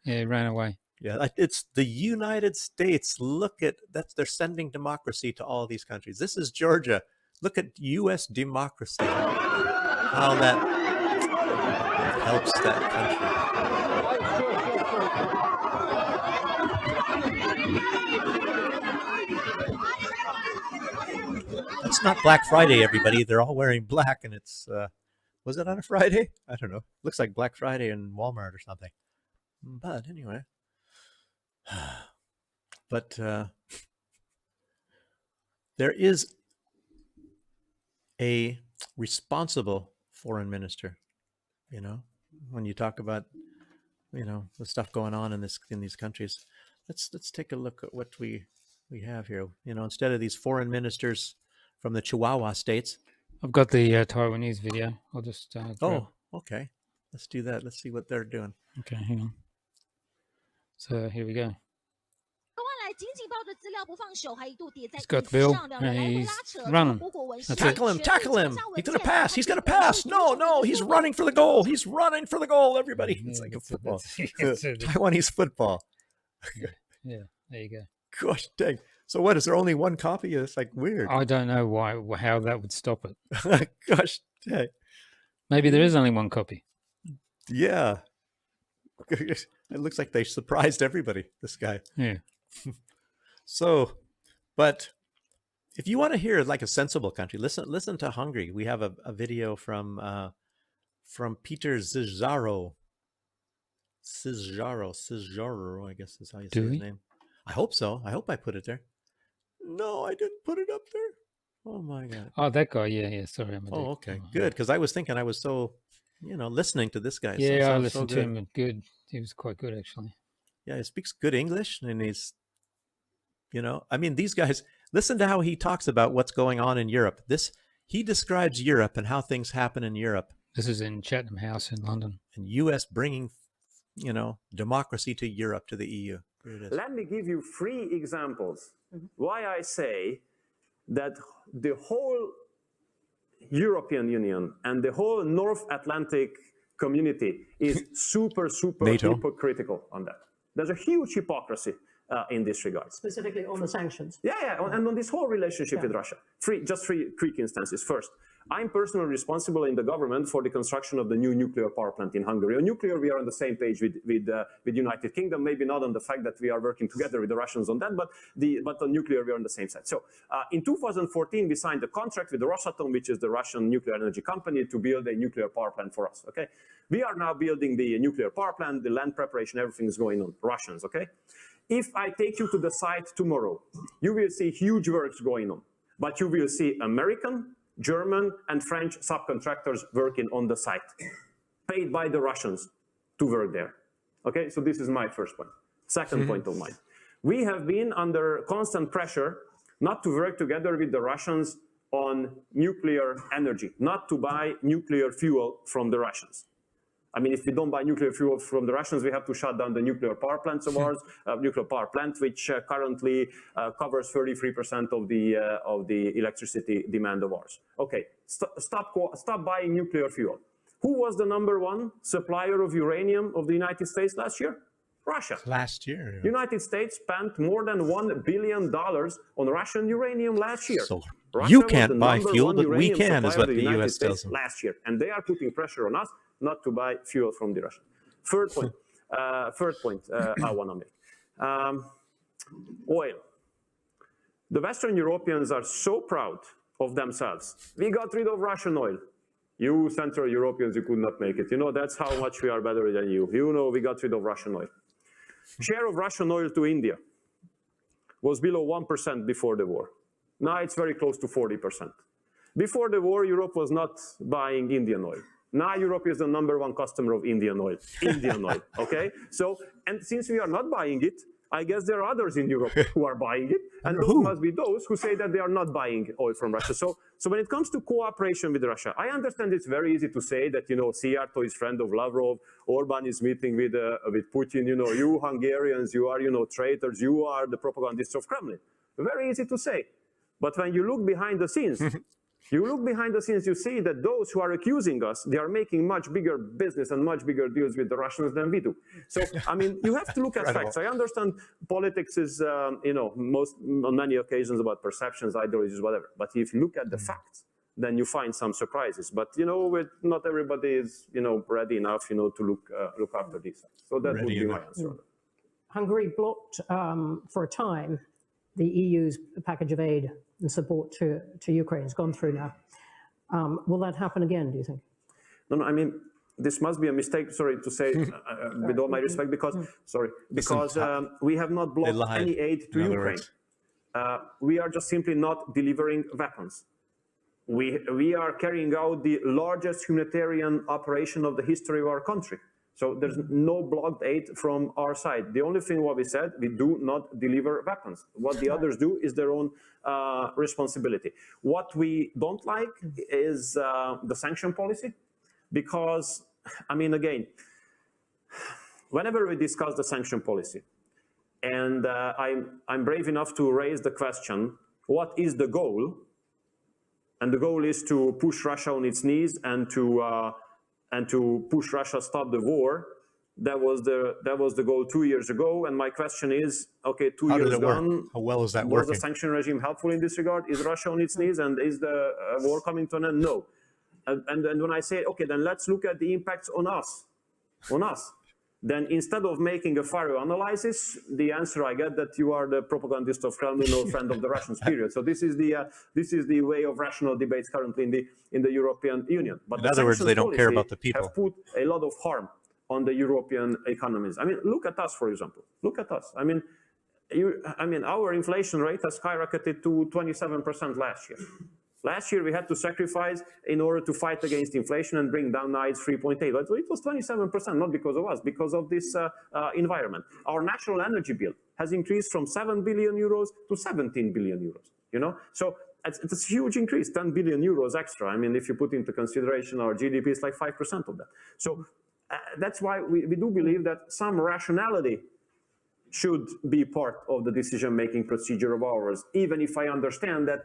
he ran away. Yeah, it's the United States. Look at that. They're sending democracy to all these countries. This is Georgia. Look at U.S. democracy. How that helps that country. It's not Black Friday, everybody. They're all wearing black, and it's, was it on a Friday? I don't know. Looks like Black Friday in Walmart or something. But anyway. But there is a responsible foreign minister, you know, when you talk about, you know, the stuff going on in these countries. Let's take a look at what we have here. You know, instead of these foreign ministers from the Chihuahua states. I've got the Taiwanese video. I'll just oh, okay. Let's do that. Let's see what they're doing. Okay, hang on. So here we go. He's got the bill and he's running. Tackle him. He's going to pass. No, he's running for the goal. He's running for the goal, everybody. It's like a football. Taiwanese football. Yeah, there you go. Gosh dang. So what, is there only one copy? It's like weird. I don't know how that would stop it. Gosh dang. Maybe there is only one copy. Yeah. It looks like they surprised everybody, this guy. Yeah. So, but if you want to hear like a sensible country, listen to Hungary. We have a video from Peter Szijjáró. Szijjáró, I guess is how you say his name. I hope so. I hope I put it there. No, I didn't put it up there. Oh my God. Oh, that guy. Yeah. Sorry. Oh, okay. Good. Because I was thinking I was so, listening to this guy. Yeah, I listened to him. Good. He was quite good, actually. Yeah, he speaks good English, and he's, I mean, these guys, listen to how he talks about what's going on in Europe. He describes Europe and how things happen in Europe. This is in Chatham House in London. And U.S. bringing, democracy to Europe, to the EU. Here it is. Let me give you 3 examples why I say that the whole European Union and the whole North Atlantic community is super hypocritical on that. There's a huge hypocrisy in this regard. Specifically on the sanctions. Yeah, and on this whole relationship with Russia. Just three quick instances. First, I'm personally responsible in the government for the construction of the new nuclear power plant in Hungary. On nuclear, we are on the same page with United Kingdom, maybe not on the fact that we are working together with the Russians on that, but on nuclear, we are on the same side. So in 2014, we signed a contract with the Rosatom, which is the Russian nuclear energy company, to build a nuclear power plant for us, okay? We are now building the nuclear power plant, the land preparation, everything is going on, Russians, okay? If I take you to the site tomorrow, you will see huge works going on, but you will see American, German, and French subcontractors working on the site, paid by the Russians to work there. Okay, so this is my first point. Second point of mine. We have been under constant pressure not to work together with the Russians on nuclear energy, not to buy nuclear fuel from the Russians. I mean, if we don't buy nuclear fuel from the Russians, we have to shut down the nuclear power plants of ours, nuclear power plant, which currently covers 33% of the electricity demand of ours. Okay, stop buying nuclear fuel. Who was the #1 supplier of uranium of the United States last year? Russia. Last year. United States spent more than $1 billion on Russian uranium last year. So Russia you was can't the buy number fuel, one but we uranium can, is supplier what of the United U.S. tells States them. last year, and they are putting pressure on us not to buy fuel from the Russians. Third point I want to make. Oil. The Western Europeans are so proud of themselves. We got rid of Russian oil. You Central Europeans, you could not make it. You know, that's how much we are better than you. You know, we got rid of Russian oil. Share of Russian oil to India was below 1% before the war. Now it's very close to 40%. Before the war, Europe was not buying Indian oil. Now Europe is the #1 customer of Indian oil. Indian oil, okay? So, and since we are not buying it, I guess there are others in Europe who are buying it, and those must be those who say that they are not buying oil from Russia. So when it comes to cooperation with Russia, I understand it's very easy to say that, you know, Szijjártó is friend of Lavrov, Orban is meeting with Putin, you know, you Hungarians, you are, you know, traitors, you are the propagandists of Kremlin. Very easy to say. But when you look behind the scenes, you see that those who are accusing us, they are making much bigger business and much bigger deals with the Russians than we do. So, I mean, you have to look at facts. I understand politics is, you know, on many occasions about perceptions, ideologies, whatever. But if you look at the facts, then you find some surprises. But, you know, not everybody is, you know, ready enough, you know, to look after these facts. So that would be my answer. Hungary blocked for a time the EU's package of aid and support to Ukraine. It's gone through now. Will that happen again, do you think? No, I mean, this must be a mistake, sorry to say, with all my respect, because we have not blocked any aid to Ukraine. We are just simply not delivering weapons. We are carrying out the largest humanitarian operation of the history of our country. So there's no blocked aid from our side. The only thing what we said, we do not deliver weapons. What the others do is their own responsibility. What we don't like is the sanction policy, because, I mean, again, whenever we discuss the sanction policy, and I'm brave enough to raise the question, what is the goal? And the goal is to push Russia on its knees and to push Russia stop the war. That was the goal 2 years ago. And my question is, okay, 2 years gone, how well is that was working? the sanction regime helpful in this regard? Is Russia on its knees, and is the war coming to an end? No. And when I say, okay, then let's look at the impacts on us. Then instead of making a thorough analysis, the answer I get that you are the propagandist of Kremlin or friend of the Russians, period. So this is the way of rational debates currently in the European Union. But in other words, they don't care about the people. Have put a lot of harm on the European economies. I mean, look at us, for example. Look at us. I mean, our inflation rate has skyrocketed to 27% last year. Last year, we had to sacrifice in order to fight against inflation and bring down. Now it's 3.8. But it was 27%, not because of us, because of this environment. Our national energy bill has increased from 7 billion euros to 17 billion euros. You know, so it's a huge increase, 10 billion euros extra. I mean, if you put into consideration our GDP is like 5% of that. So that's why we do believe that some rationality should be part of the decision-making procedure of ours, even if I understand that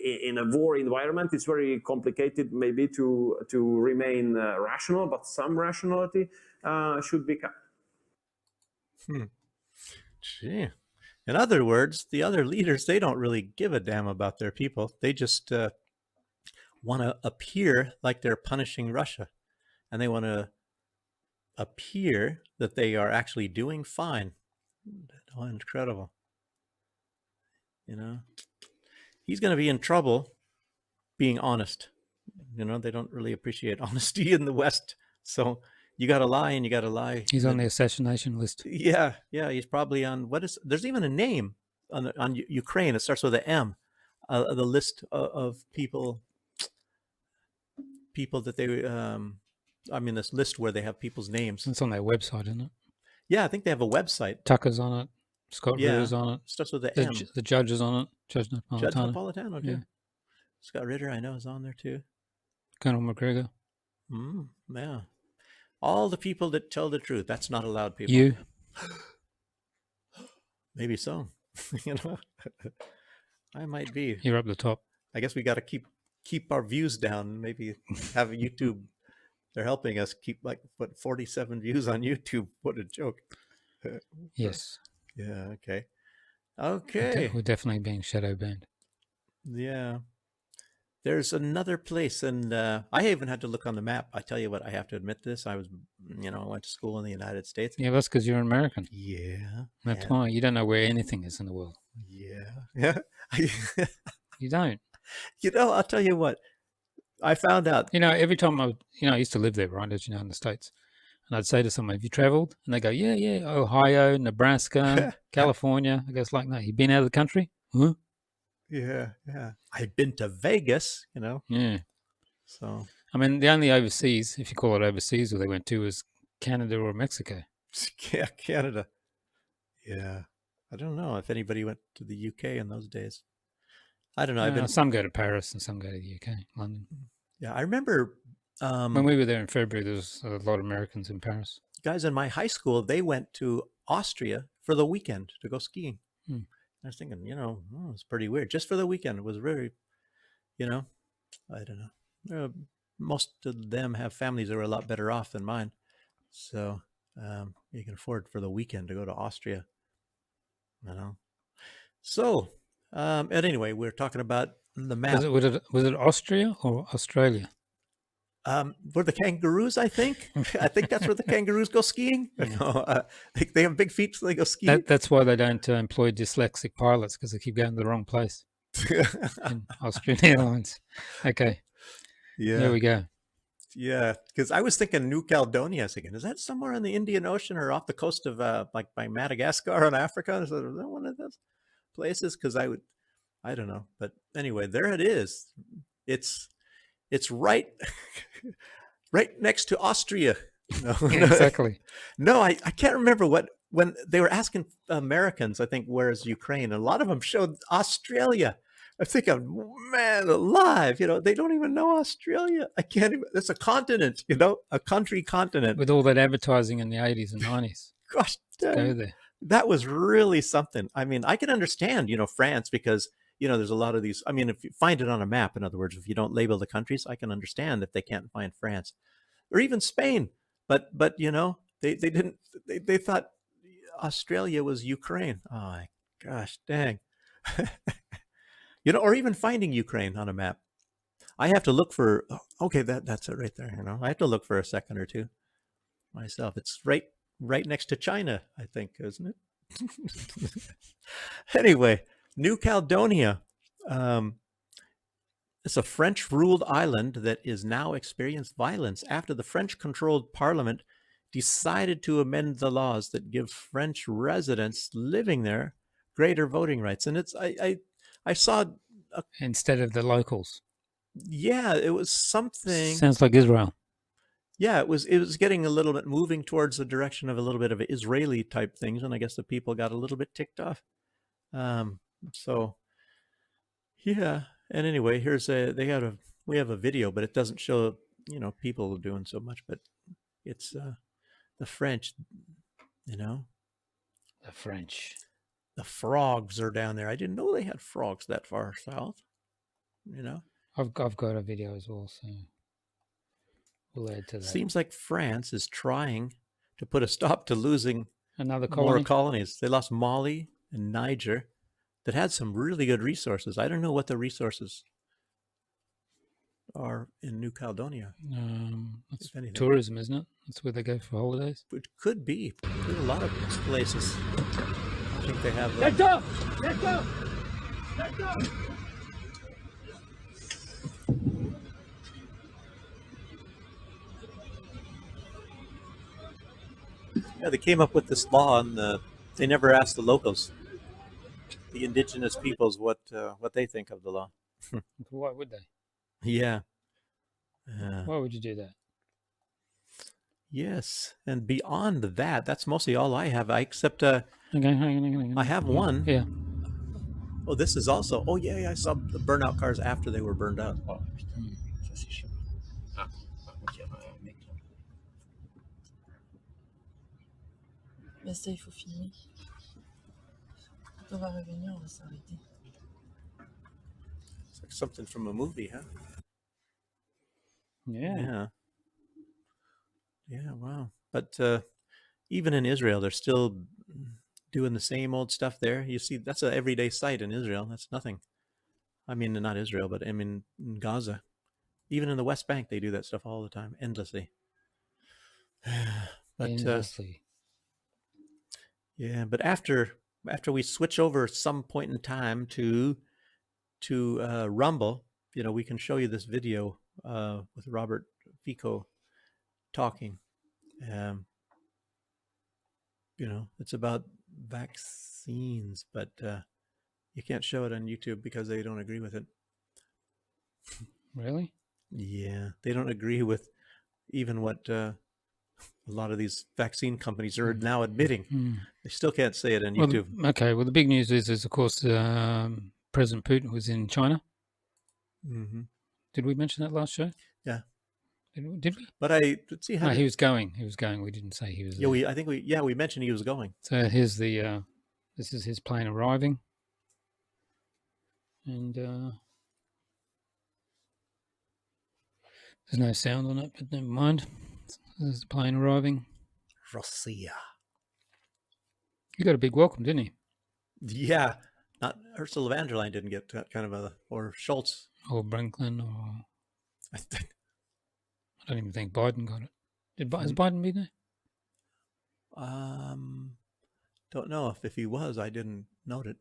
in a war environment, it's very complicated maybe to remain rational, but some rationality should be kept. Gee. In other words, the other leaders, they don't really give a damn about their people. They just want to appear like they're punishing Russia. And they want to appear that they are actually doing fine. Oh, incredible. You know? He's going to be in trouble being honest. You know, they don't really appreciate honesty in the West. So you got to lie and you got to lie. He's on the assassination list. Yeah. He's probably on, there's even a name on Ukraine. It starts with an M. The list of people that they, this list where they have people's names. It's on their website, isn't it? Yeah, I think they have a website. Tucker's on it. Scott Ritter's on it. Starts with the M. The judge is on it. Judge Napolitano. Judge Napolitano, too. Yeah. Scott Ritter, I know, is on there, too. Colonel McGregor. Yeah. All the people that tell the truth. That's not allowed, people. You. Maybe so. You know, I might be. You're up the top. I guess we got to keep our views down. Maybe have a YouTube. They're helping us keep 47 views on YouTube. What a joke. Yes. Yeah. Okay. Okay. We're definitely being shadow banned. Yeah. There's another place, and I even had to look on the map. I tell you what, I have to admit this. I went to school in the United States. Yeah, that's because you're an American. Yeah. That's why. You don't know where anything is in the world. Yeah. You don't. I'll tell you what. I found out. Every time I used to live there, right, as you know, in the States. And I'd say to someone, have you traveled? And they go, yeah, Ohio, Nebraska, California. I go, it's like, no, you've been out of the country? Huh? Yeah. I've been to Vegas, Yeah. So. I mean, the only overseas, if you call it overseas, where they went to was Canada or Mexico. Yeah, Canada. Yeah. I don't know if anybody went to the UK in those days. I don't know. Some go to Paris and some go to the UK, London. Yeah, I remember when we were there in February, there was a lot of Americans in Paris. Guys in my high school, they went to Austria for the weekend to go skiing. I was thinking, it's pretty weird. Just for the weekend, it was very, I don't know. Most of them have families that are a lot better off than mine. So you can afford for the weekend to go to Austria. So, and anyway, we're talking about the map. Was it Austria or Australia? For the kangaroos, I think. I think that's where the kangaroos go skiing. They have big feet, so they go skiing. That's why they don't employ dyslexic pilots, because they keep going to the wrong place. In Austrian Airlines. Okay. Yeah. There we go. Yeah, because I was thinking New Caledonia. I was thinking, is that somewhere in the Indian Ocean or off the coast of like by Madagascar in Africa? Is that one of those places? Because I don't know. But anyway, there it is. It's right next to Austria. Exactly. No, I can't remember when they were asking Americans, I think, where is Ukraine? And a lot of them showed Australia. I'm thinking, man alive, they don't even know Australia. I can't even, it's a continent, a country continent. With all that advertising in the 80s and 90s. Gosh, go there. That was really something. I mean, I can understand, France, because there's a lot of these. I mean, if you find it on a map, in other words, if you don't label the countries, I can understand if they can't find France or even Spain. But they didn't. They thought Australia was Ukraine. Oh my gosh, dang. Or even finding Ukraine on a map. I have to look for. Okay, that's it right there. I have to look for a second or two myself. It's right next to China, I think, isn't it? Anyway. New Caledonia. It's a French-ruled island that is now experiencing violence after the French-controlled parliament decided to amend the laws that give French residents living there greater voting rights. And it's I saw instead of the locals. Yeah, it was something. Sounds like Israel. Yeah, it was getting a little bit moving towards the direction of a little bit of Israeli type things, and I guess the people got a little bit ticked off. So yeah, and anyway, we have a video, but it doesn't show people doing so much, but it's the French, the French, the frogs are down there. I didn't know they had frogs that far south. I've got a video as well, so we'll add to that. Seems like France is trying to put a stop to losing another colony. More colonies. They lost Mali and Niger that had some really good resources. I don't know what the resources are in New Caledonia. It's tourism, isn't it? That's where they go for holidays. It could be. There's a lot of places. I think they have. Let go! Let go! Let go! Yeah, they came up with this law, and they never asked the locals, the indigenous peoples, what they think of the law. Why would they? Yeah. Why would you do that? Yes, and beyond that, that's mostly all I have. Except hang on. I have one. Yeah. Oh, this is also. Oh yeah, I saw the burnout cars after they were burned out. Mais ça, il faut filmer. Quand on va revenir, on va s'arrêter. It's like something from a movie, huh? Yeah. Yeah. Yeah. Wow. But even in Israel, they're still doing the same old stuff there. You see, that's an everyday sight in Israel. That's nothing. I mean, not Israel, but I mean in Gaza. Even in the West Bank, they do that stuff all the time, endlessly. But Endlessly. yeah, but after we switch over some point in time to Rumble, you know, we can show you this video with Robert Fico talking. You know, it's about vaccines, but you can't show it on YouTube because they don't agree with it. Really? Yeah, they don't agree with even what a lot of these vaccine companies are now admitting. They still can't say it on YouTube. Okay, well, the big news is of course, President Putin was in China. Mm-hmm. Did we mention that last show? Yeah. Did we? But let's see how. No, he was going. He was going. We didn't say he was. Yeah, we mentioned he was going. So here's the. This is his plane arriving, and there's no sound on it, but never mind. There's the plane arriving. Russia. He got a big welcome, didn't he? Yeah. Not Ursula von der Leyen didn't get that kind of or Schultz. Or Brinkley, or... I don't even think Biden got it. Has Biden been there? Don't know if he was. I didn't note it.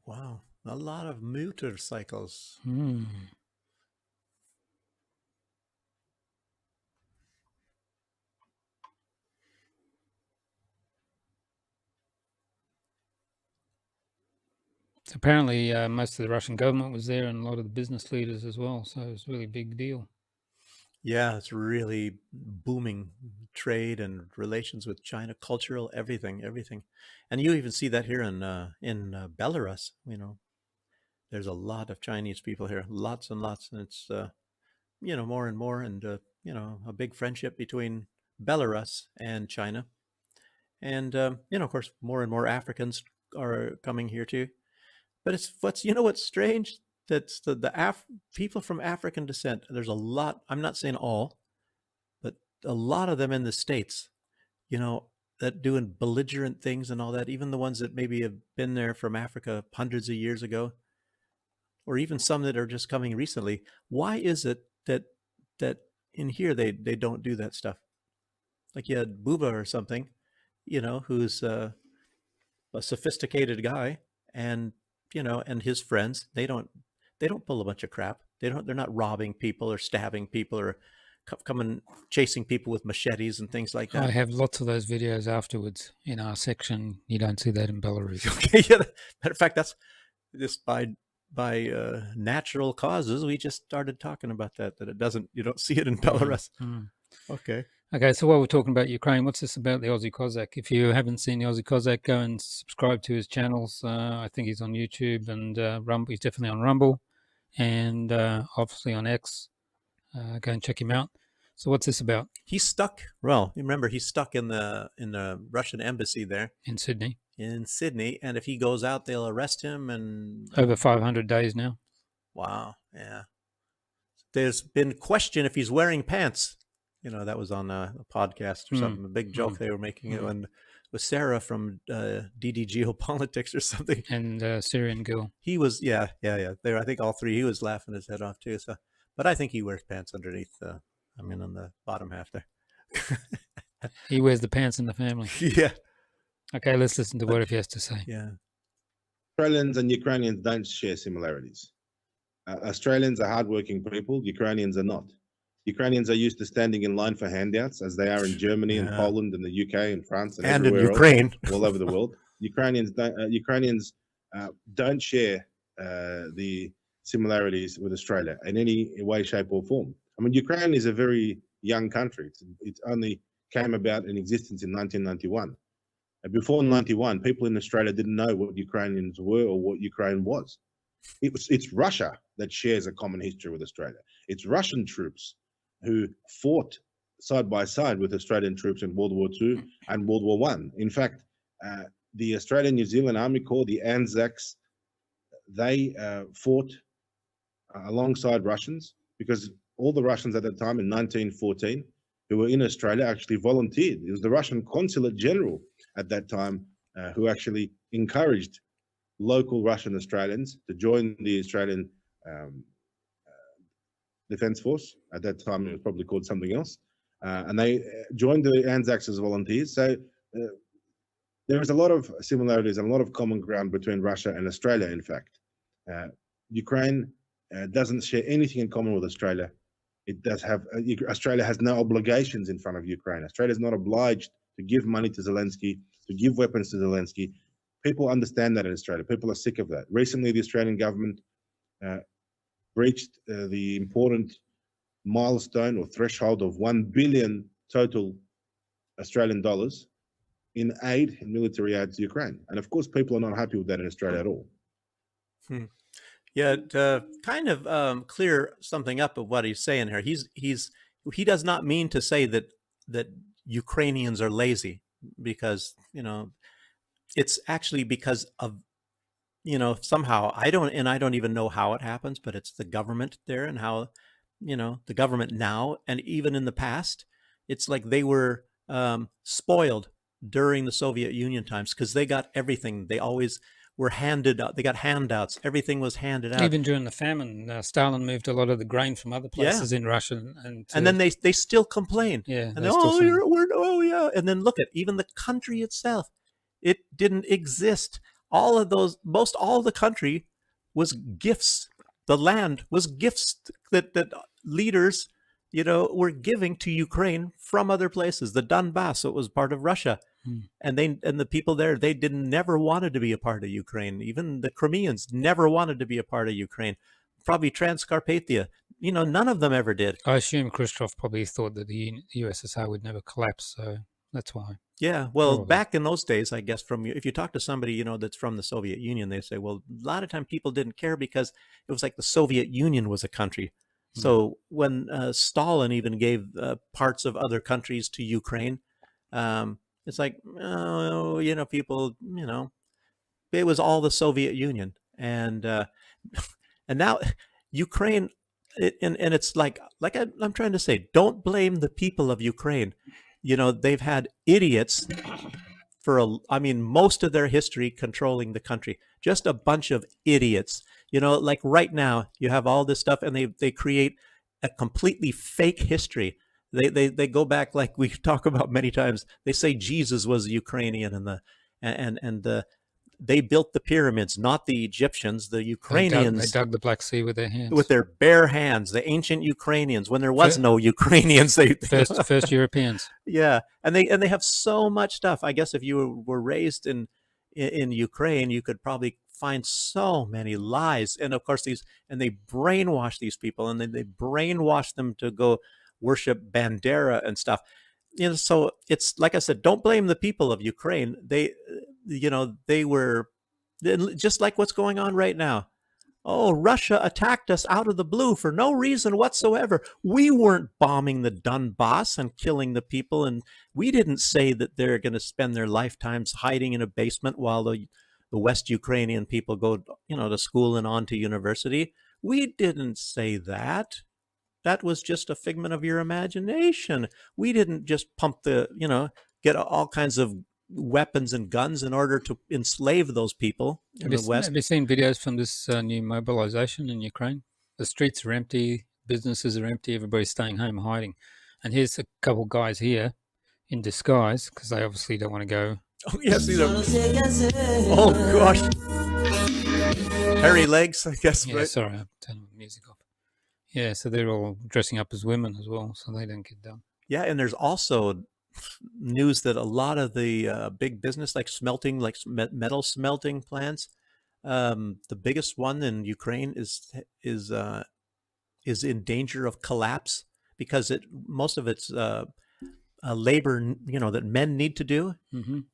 Wow. A lot of motorcycles. Apparently, most of the Russian government was there and a lot of the business leaders as well. So it was a really big deal. Yeah, it's really booming trade and relations with China, cultural, everything. And you even see that here in Belarus, you know. There's a lot of Chinese people here, lots and lots. And it's, you know, more and more. And, you know, a big friendship between Belarus and China. And, you know, of course, more and more Africans are coming here too. But what's strange? That's the people from African descent. There's a lot. I'm not saying all, but a lot of them in the States, you know, that doing belligerent things and all that. Even the ones that maybe have been there from Africa hundreds of years ago, or even some that are just coming recently. Why is it that in here they don't do that stuff? Like you had Booba or something, you know, who's a sophisticated guy, and you know, and his friends, they don't pull a bunch of crap. They're not robbing people or stabbing people or coming chasing people with machetes and things like that. I have lots of those videos afterwards in our section. You don't see that in Belarus. Okay, yeah. Matter of fact, that's just by natural causes. We just started talking about that you don't see it in Belarus. Okay, so while we're talking about Ukraine, what's this about the Aussie Cossack? If you haven't seen the Aussie Cossack, go and subscribe to his channels. I think he's on YouTube and Rumble. He's definitely on Rumble and obviously on X. Go and check him out. So what's this about? He's stuck. Well, remember, he's stuck in the Russian embassy there. In Sydney. And if he goes out, they'll arrest him. And over 500 days now. Wow, yeah. There's been question if he's wearing pants. You know, that was on a podcast or something, a big joke they were making it with Sarah from DD Geopolitics or something. And Syrian girl. He was, yeah. There, I think all three, he was laughing his head off too. So, but I think he wears pants underneath, on the bottom half there. He wears the pants in the family. Yeah. Okay, let's listen to what he has to say. Yeah. Australians and Ukrainians don't share similarities. Australians are hardworking people. Ukrainians are not. Ukrainians are used to standing in line for handouts, as they are in Germany and Poland and the UK and France and in Ukraine, all over the world. Ukrainians don't share the similarities with Australia in any way, shape, or form. I mean, Ukraine is a very young country. It only came about in existence in 1991. And before 91, people in Australia didn't know what Ukrainians were or what Ukraine was. It's Russia that shares a common history with Australia. It's Russian troops who fought side by side with Australian troops in World War II and World War I. In fact, the Australian New Zealand Army Corps, the Anzacs, they fought alongside Russians, because all the Russians at that time in 1914 who were in Australia actually volunteered. It was the Russian consulate general at that time who actually encouraged local Russian Australians to join the Australian Defence Force. At that time, it was probably called something else. And they joined the Anzacs as volunteers. So there is a lot of similarities and a lot of common ground between Russia and Australia, in fact. Ukraine doesn't share anything in common with Australia. It does have, Australia has no obligations in front of Ukraine. Australia is not obliged to give money to Zelensky, to give weapons to Zelensky. People understand that in Australia. People are sick of that. Recently, the Australian government breached the important milestone or threshold of 1 billion total Australian dollars in aid, in military aid to Ukraine. And of course, people are not happy with that in Australia at all. Yeah, to kind of clear something up of what he's saying here. He does not mean to say that Ukrainians are lazy, because it's actually because of somehow I don't even know how it happens, but it's the government there, and how the government now and even in the past, it's like they were spoiled during the Soviet Union times, because they got everything. They always were handed out. They got handouts. Everything was handed out. Even during the famine, Stalin moved a lot of the grain from other places in Russia, and then they still complain. Yeah, and and then look at even the country itself. It didn't exist. All of the country was gifts. The land was gifts that leaders, were giving to Ukraine from other places. The Donbass, so it was part of Russia. And the people there, they never wanted to be a part of Ukraine. Even the Crimeans never wanted to be a part of Ukraine. Probably Transcarpathia, none of them ever did. I assume Khrushchev probably thought that the USSR would never collapse, so that's why. Yeah, well, back in those days, I guess, if you talk to somebody, that's from the Soviet Union, they say, well, a lot of time people didn't care because it was like the Soviet Union was a country. So when Stalin even gave parts of other countries to Ukraine, it's like, people, it was all the Soviet Union. And now Ukraine, and it's like I'm trying to say, don't blame the people of Ukraine. They've had idiots for most of their history controlling the country. Just a bunch of idiots. Like right now, you have all this stuff, and they create a completely fake history. They go back, like we talk about many times. They say Jesus was Ukrainian, and they built the pyramids, not the Egyptians. The Ukrainians they dug the Black Sea with their hands, with their bare hands. The ancient Ukrainians, when there was no Ukrainians, they first Europeans. Yeah, and they have so much stuff. I guess if you were raised in Ukraine, you could probably find so many lies. And of course they brainwash these people, and they brainwash them to go worship Bandera and stuff. So it's like I said, don't blame the people of Ukraine. They were just like what's going on right now. Oh, Russia attacked us out of the blue for no reason whatsoever. We weren't bombing the Donbass and killing the people, and we didn't say that they're going to spend their lifetimes hiding in a basement while the West Ukrainian people go, to school and on to university. We didn't say that. That was just a figment of your imagination. We didn't just pump get all kinds of weapons and guns in order to enslave those people in the West. Have you seen videos from this new mobilization in Ukraine? The streets are empty, businesses are empty, everybody's staying home hiding. And here's a couple guys here in disguise, because they obviously don't want to go. Oh, yes, these are... Oh, gosh. Hairy legs, I guess. Yeah, right? Sorry, I'm turning the music off. Yeah, so they're all dressing up as women as well, so they don't get done. Yeah, and there's also news that a lot of the big business, like smelting, like metal smelting plants, the biggest one in Ukraine is in danger of collapse, because most of it's labor, that men need to do,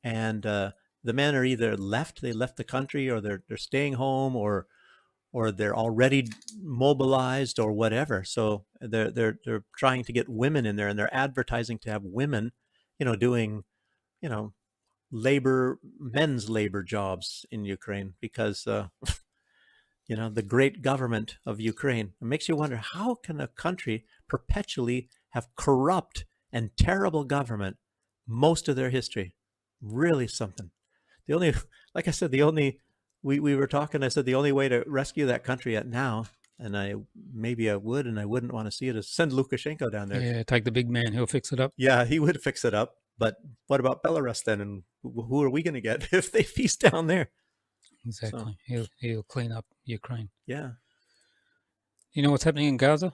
and the men are either they left the country, or they're staying home, or they're already mobilized or whatever. So they're trying to get women in there, and they're advertising to have women, doing, men's labor jobs in Ukraine, because you know, the great government of Ukraine. It makes you wonder, how can a country perpetually have corrupt and terrible government most of their history? Really something. The only, like I said, we were talking, I said the only way to rescue that country at now, and I would and I wouldn't want to see it, is send Lukashenko down there. Yeah, take the big man, he'll fix it up. Yeah, he would fix it up. But what about Belarus then? And who are we going to get if they feast down there? Exactly. So, he'll clean up Ukraine. Yeah. You know what's happening in Gaza?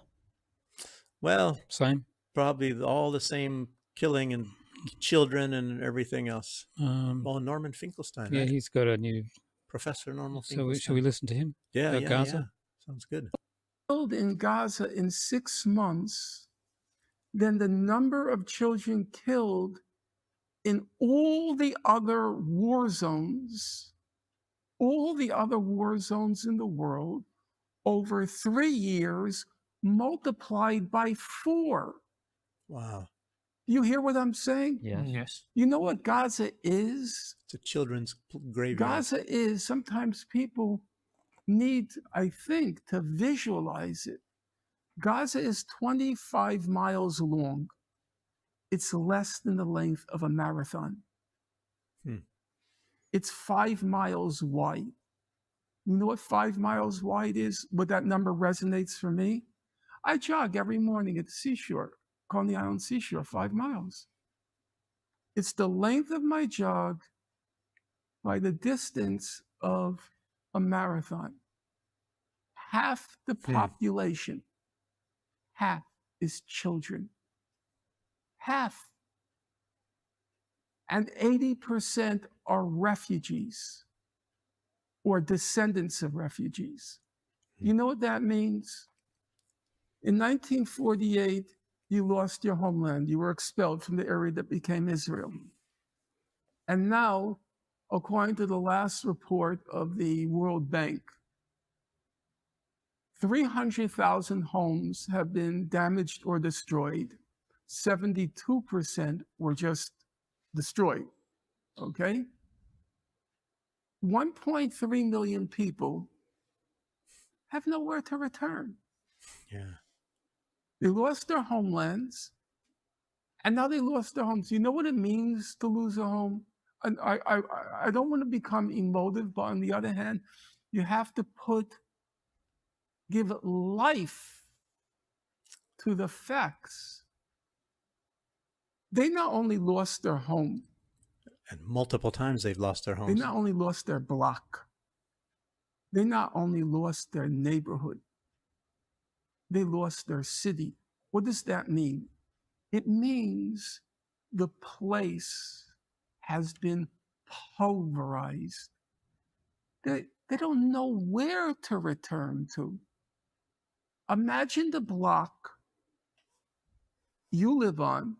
Well, same. Probably all the same killing and children and everything else. Well, Norman Finkelstein. Yeah, right? he's got a new Professor Norman So Finkelstein. shall we listen to him? Yeah, about Gaza? Yeah. Sounds good. Killed in Gaza in 6 months than the number of children killed in all the other war zones in the world over 3 years multiplied by 4. Wow. You hear what I'm saying? Yes. You know what Gaza is? It's a children's graveyard. Gaza is, sometimes people need, I think, to visualize it. Gaza is 25 miles long. It's less than the length of a marathon. It's 5 miles wide. You know what 5 miles wide is? What that number resonates for me? I jog every morning at the seashore, Coney Island seashore, 5 miles. It's the length of my jog by the distance of a marathon. Half the population, half is children. Half. And 80% are refugees or descendants of refugees. You know what that means? In 1948, you lost your homeland. You were expelled from the area that became Israel. And now, according to the last report of the World Bank, 300,000 homes have been damaged or destroyed. 72% were just destroyed, okay? 1.3 million people have nowhere to return. Yeah. They lost their homelands, and now they lost their homes. You know what it means to lose a home? And I don't want to become emotive, but on the other hand, you have to give life to the facts. They not only lost their home, And multiple times they've lost their they homes. not only lost their block, they not only lost their neighborhood, they lost their city. What does that mean? It means the place has been pulverized. They don't know where to return to. Imagine the block you live on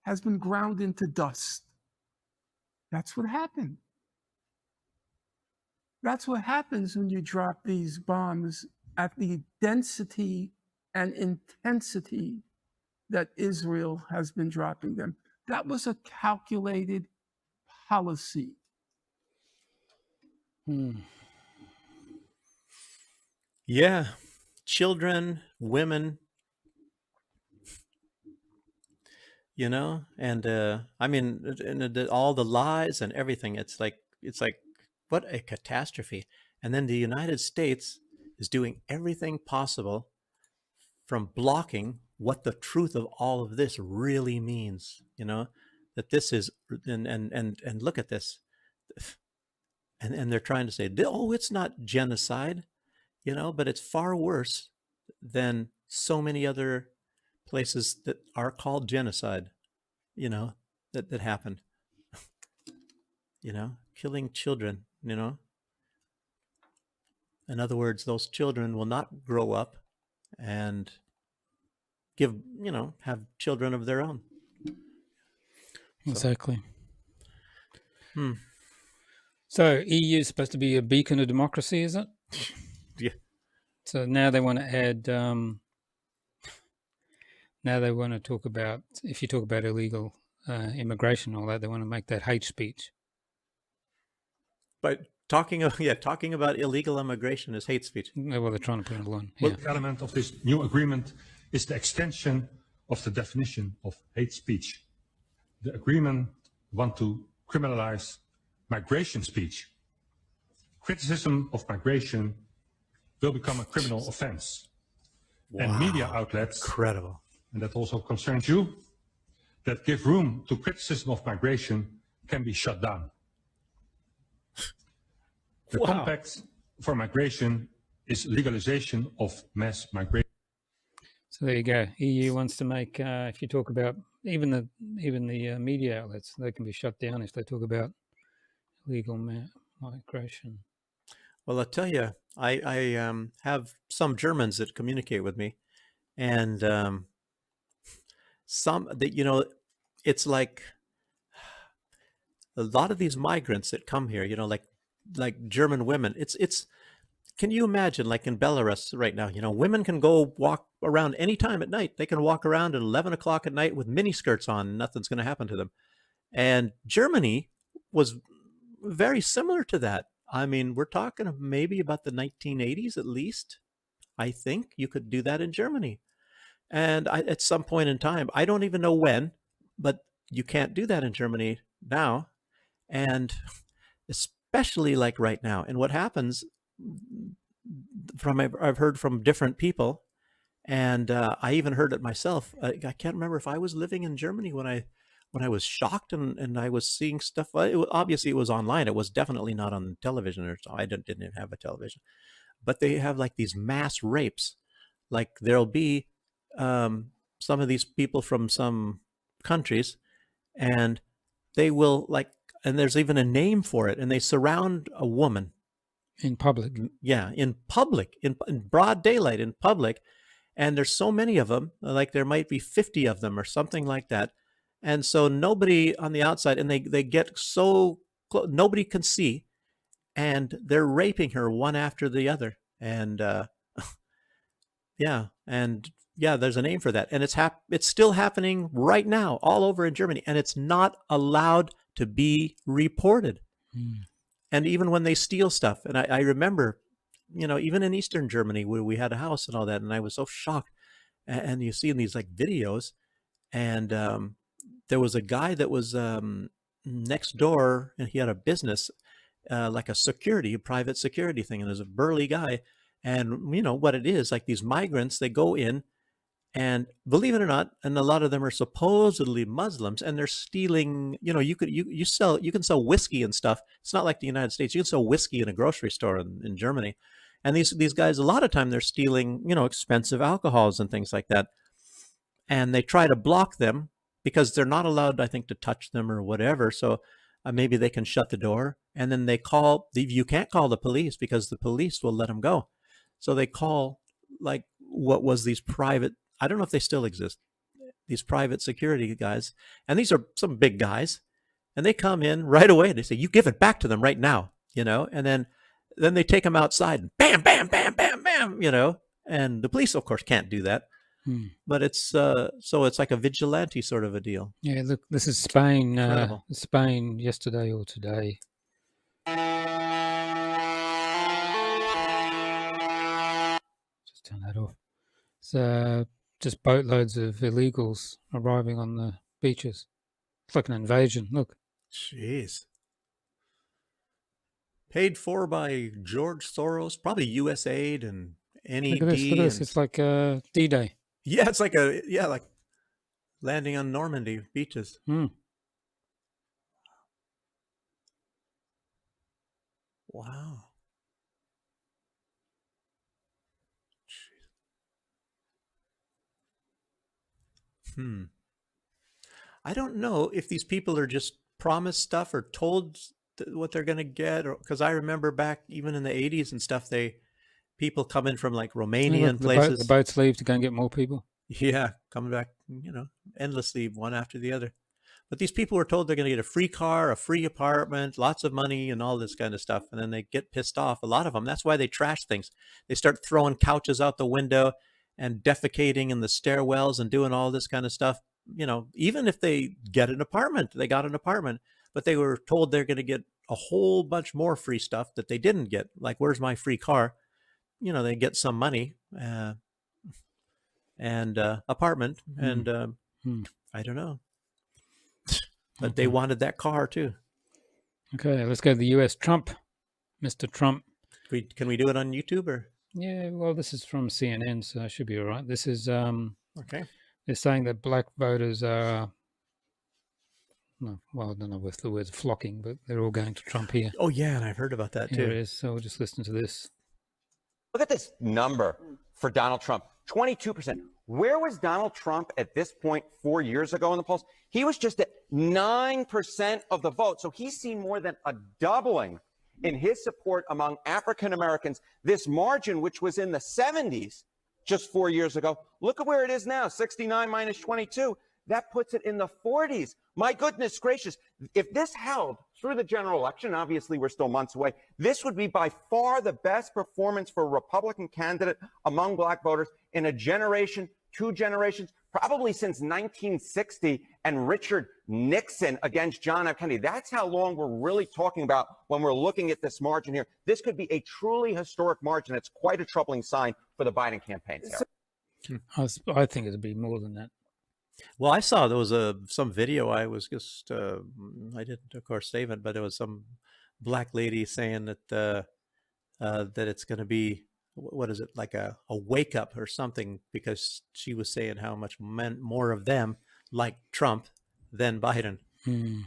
has been ground into dust. That's what happened. That's what happens when you drop these bombs at the density and intensity that Israel has been dropping them. That was a calculated policy. Yeah. Children, women, you know, and I mean, all the lies and everything. It's like, what a catastrophe. And then the United States is doing everything possible from blocking what the truth of all of this really means, you know, that this is, and look at this. And they're trying to say, oh, it's not genocide, you know, but it's far worse than so many other places that are called genocide, you know, that happened, you know, killing children, you know. In other words, those children will not grow up and give, you know, have children of their own. Exactly. So EU is supposed to be a beacon of democracy, is it? Yeah. So now they want to add, now they want to talk about, if you talk about illegal immigration and all that, they want to make that hate speech. But talking about illegal immigration is hate speech. Well, they're trying to put it along. One element of this new agreement is the extension of the definition of hate speech. The agreement wants to criminalize migration speech. Criticism of migration will become a criminal offense. And media outlets, incredible, and that also concerns you, that give room to criticism of migration can be shut down. The compact for migration is legalization of mass migration. So there you go. EU wants to make, if you talk about even the media outlets, they can be shut down if they talk about illegal migration. Well, I'll tell you, I have some Germans that communicate with me, and some that, you know, it's like a lot of these migrants that come here, you know, like German women. It's can you imagine, like in Belarus right now, you know, women can go walk around any time at night. They can walk around at 11 o'clock at night with mini skirts on, and nothing's going to happen to them. And Germany was very similar to that. I mean, we're talking maybe about the 1980s at least. I think you could do that in Germany. And at some point in time, I don't even know when, but you can't do that in Germany now. And especially like right now. And what happens I've heard from different people, and I even heard it myself. I can't remember if I was living in Germany when I was shocked and I was seeing stuff. Obviously, it was online. It was definitely not on television, or I didn't even have a television. But they have like these mass rapes. Like there'll be some of these people from some countries, and they will like, and there's even a name for it, and they surround a woman. In public. Yeah, in public, in broad daylight, in public. And there's so many of them, like there might be 50 of them or something like that. And so nobody on the outside, and they get so close, nobody can see, and they're raping her one after the other. And there's a name for that. And it's still happening right now all over in Germany, and it's not allowed to be reported. And even when they steal stuff, and I remember, you know, even in Eastern Germany where we had a house and all that, and I was so shocked. And you see in these like videos, and there was a guy that was next door, and he had a business, like a private security thing, and there's a burly guy. And you know what it is, like these migrants, they go in, and believe it or not, and a lot of them are supposedly Muslims, and they're stealing, you know, you can sell whiskey and stuff. It's not like the United States. You can sell whiskey in a grocery store in Germany. And these guys, a lot of time they're stealing, you know, expensive alcohols and things like that. And they try to block them because they're not allowed, I think, to touch them or whatever. So maybe they can shut the door, and then you can't call the police because the police will let them go. So they call like what was these private, I don't know if they still exist, these private security guys. And these are some big guys, and they come in right away. They say, you give it back to them right now, you know, and then they take them outside and bam, bam, bam, bam, bam, you know, and the police, of course, can't do that. But it's, so it's like a vigilante sort of a deal. Yeah, look, this is Spain, Spain yesterday or today. Just turn that off. So just boatloads of illegals arriving on the beaches. It's like an invasion. Look. Jeez. Like for by George Soros, probably USAID and NED. Look at this. It's like D-Day. Yeah, it's like like landing on Normandy beaches. Wow. I don't know if these people are just promised stuff or told what they're going to get, or because I remember back even in the 80s and stuff, people come in from like Romania and places. The boats leave to go and get more people. Yeah, coming back, you know, endlessly, one after the other. But these people were told they're going to get a free car, a free apartment, lots of money, and all this kind of stuff. And then they get pissed off. A lot of them. That's why they trash things. They start throwing couches out the window and defecating in the stairwells and doing all this kind of stuff. You know, even if they get an apartment, they got an apartment, but they were told they're going to get a whole bunch more free stuff that they didn't get. Like, where's my free car? You know, they get some money and apartment, and I don't know. But they wanted that car too. Okay, let's go to the US. Trump, Mr. Trump. Can we do it on YouTube or? Yeah, well, this is from CNN, so it should be all right. This is okay. They're saying that black voters are, no, well, I don't know if the word's flocking, but they're all going to Trump here. Oh yeah, and I've heard about that too. Here it is. So we'll just listen to this. Look at this number for Donald Trump, 22%. Where was Donald Trump at this point 4 years ago in the polls? He was just at 9% of the vote. So he's seen more than a doubling in his support among African Americans. This margin, which was in the 70s just 4 years ago, look at where it is now, 69 minus 22. That puts it in the 40s. My goodness gracious. If this held through the general election, obviously we're still months away, this would be by far the best performance for a Republican candidate among black voters in a generation, 2 generations, probably since 1960 and Richard Nixon against John F. Kennedy. That's how long we're really talking about when we're looking at this margin here. This could be a truly historic margin. It's quite a troubling sign for the Biden campaign, Sarah. I think it'd be more than that. Well, I saw there was some video. I was just I didn't, of course, save it, but there was some black lady saying that that it's going to be, what is it, like a wake up or something, because she was saying how much more of them like Trump than Biden. You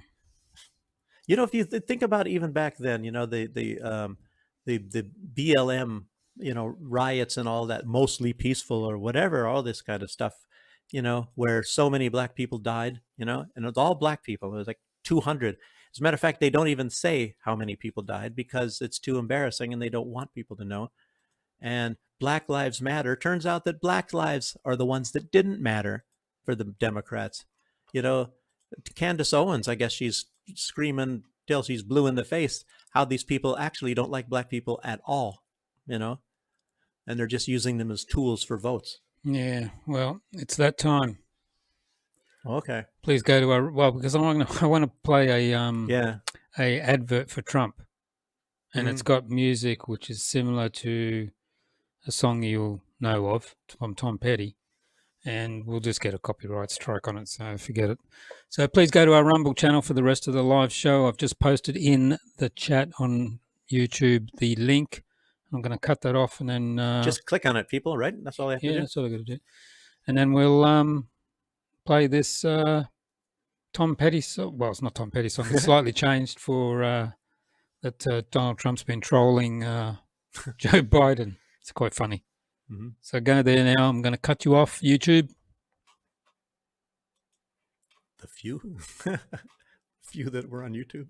know, if you think about it, even back then, you know, the BLM, you know, riots and all that, mostly peaceful or whatever, all this kind of stuff, you know, where so many black people died, you know, and it's all black people. It was like 200. As a matter of fact, they don't even say how many people died because it's too embarrassing and they don't want people to know. And Black Lives Matter. Turns out that black lives are the ones that didn't matter for the Democrats. You know, Candace Owens, I guess she's screaming till she's blue in the face how these people actually don't like black people at all, you know, and they're just using them as tools for votes. Yeah, well, it's that time. Okay. Please go to our, well, because I want to play a advert for Trump, and it's got music which is similar to a song you'll know of from Tom Petty, and we'll just get a copyright strike on it, so forget it. So please go to our Rumble channel for the rest of the live show. I've just posted in the chat on YouTube the link. I'm going to cut that off and then... just click on it, people, right? That's all I have to do? Yeah, that's all I got to do. And then we'll play this Tom Petty song. Well, it's not Tom Petty song. It's slightly changed for that Donald Trump's been trolling Joe Biden. It's quite funny. So go there now. I'm going to cut you off, YouTube. The few that were on YouTube.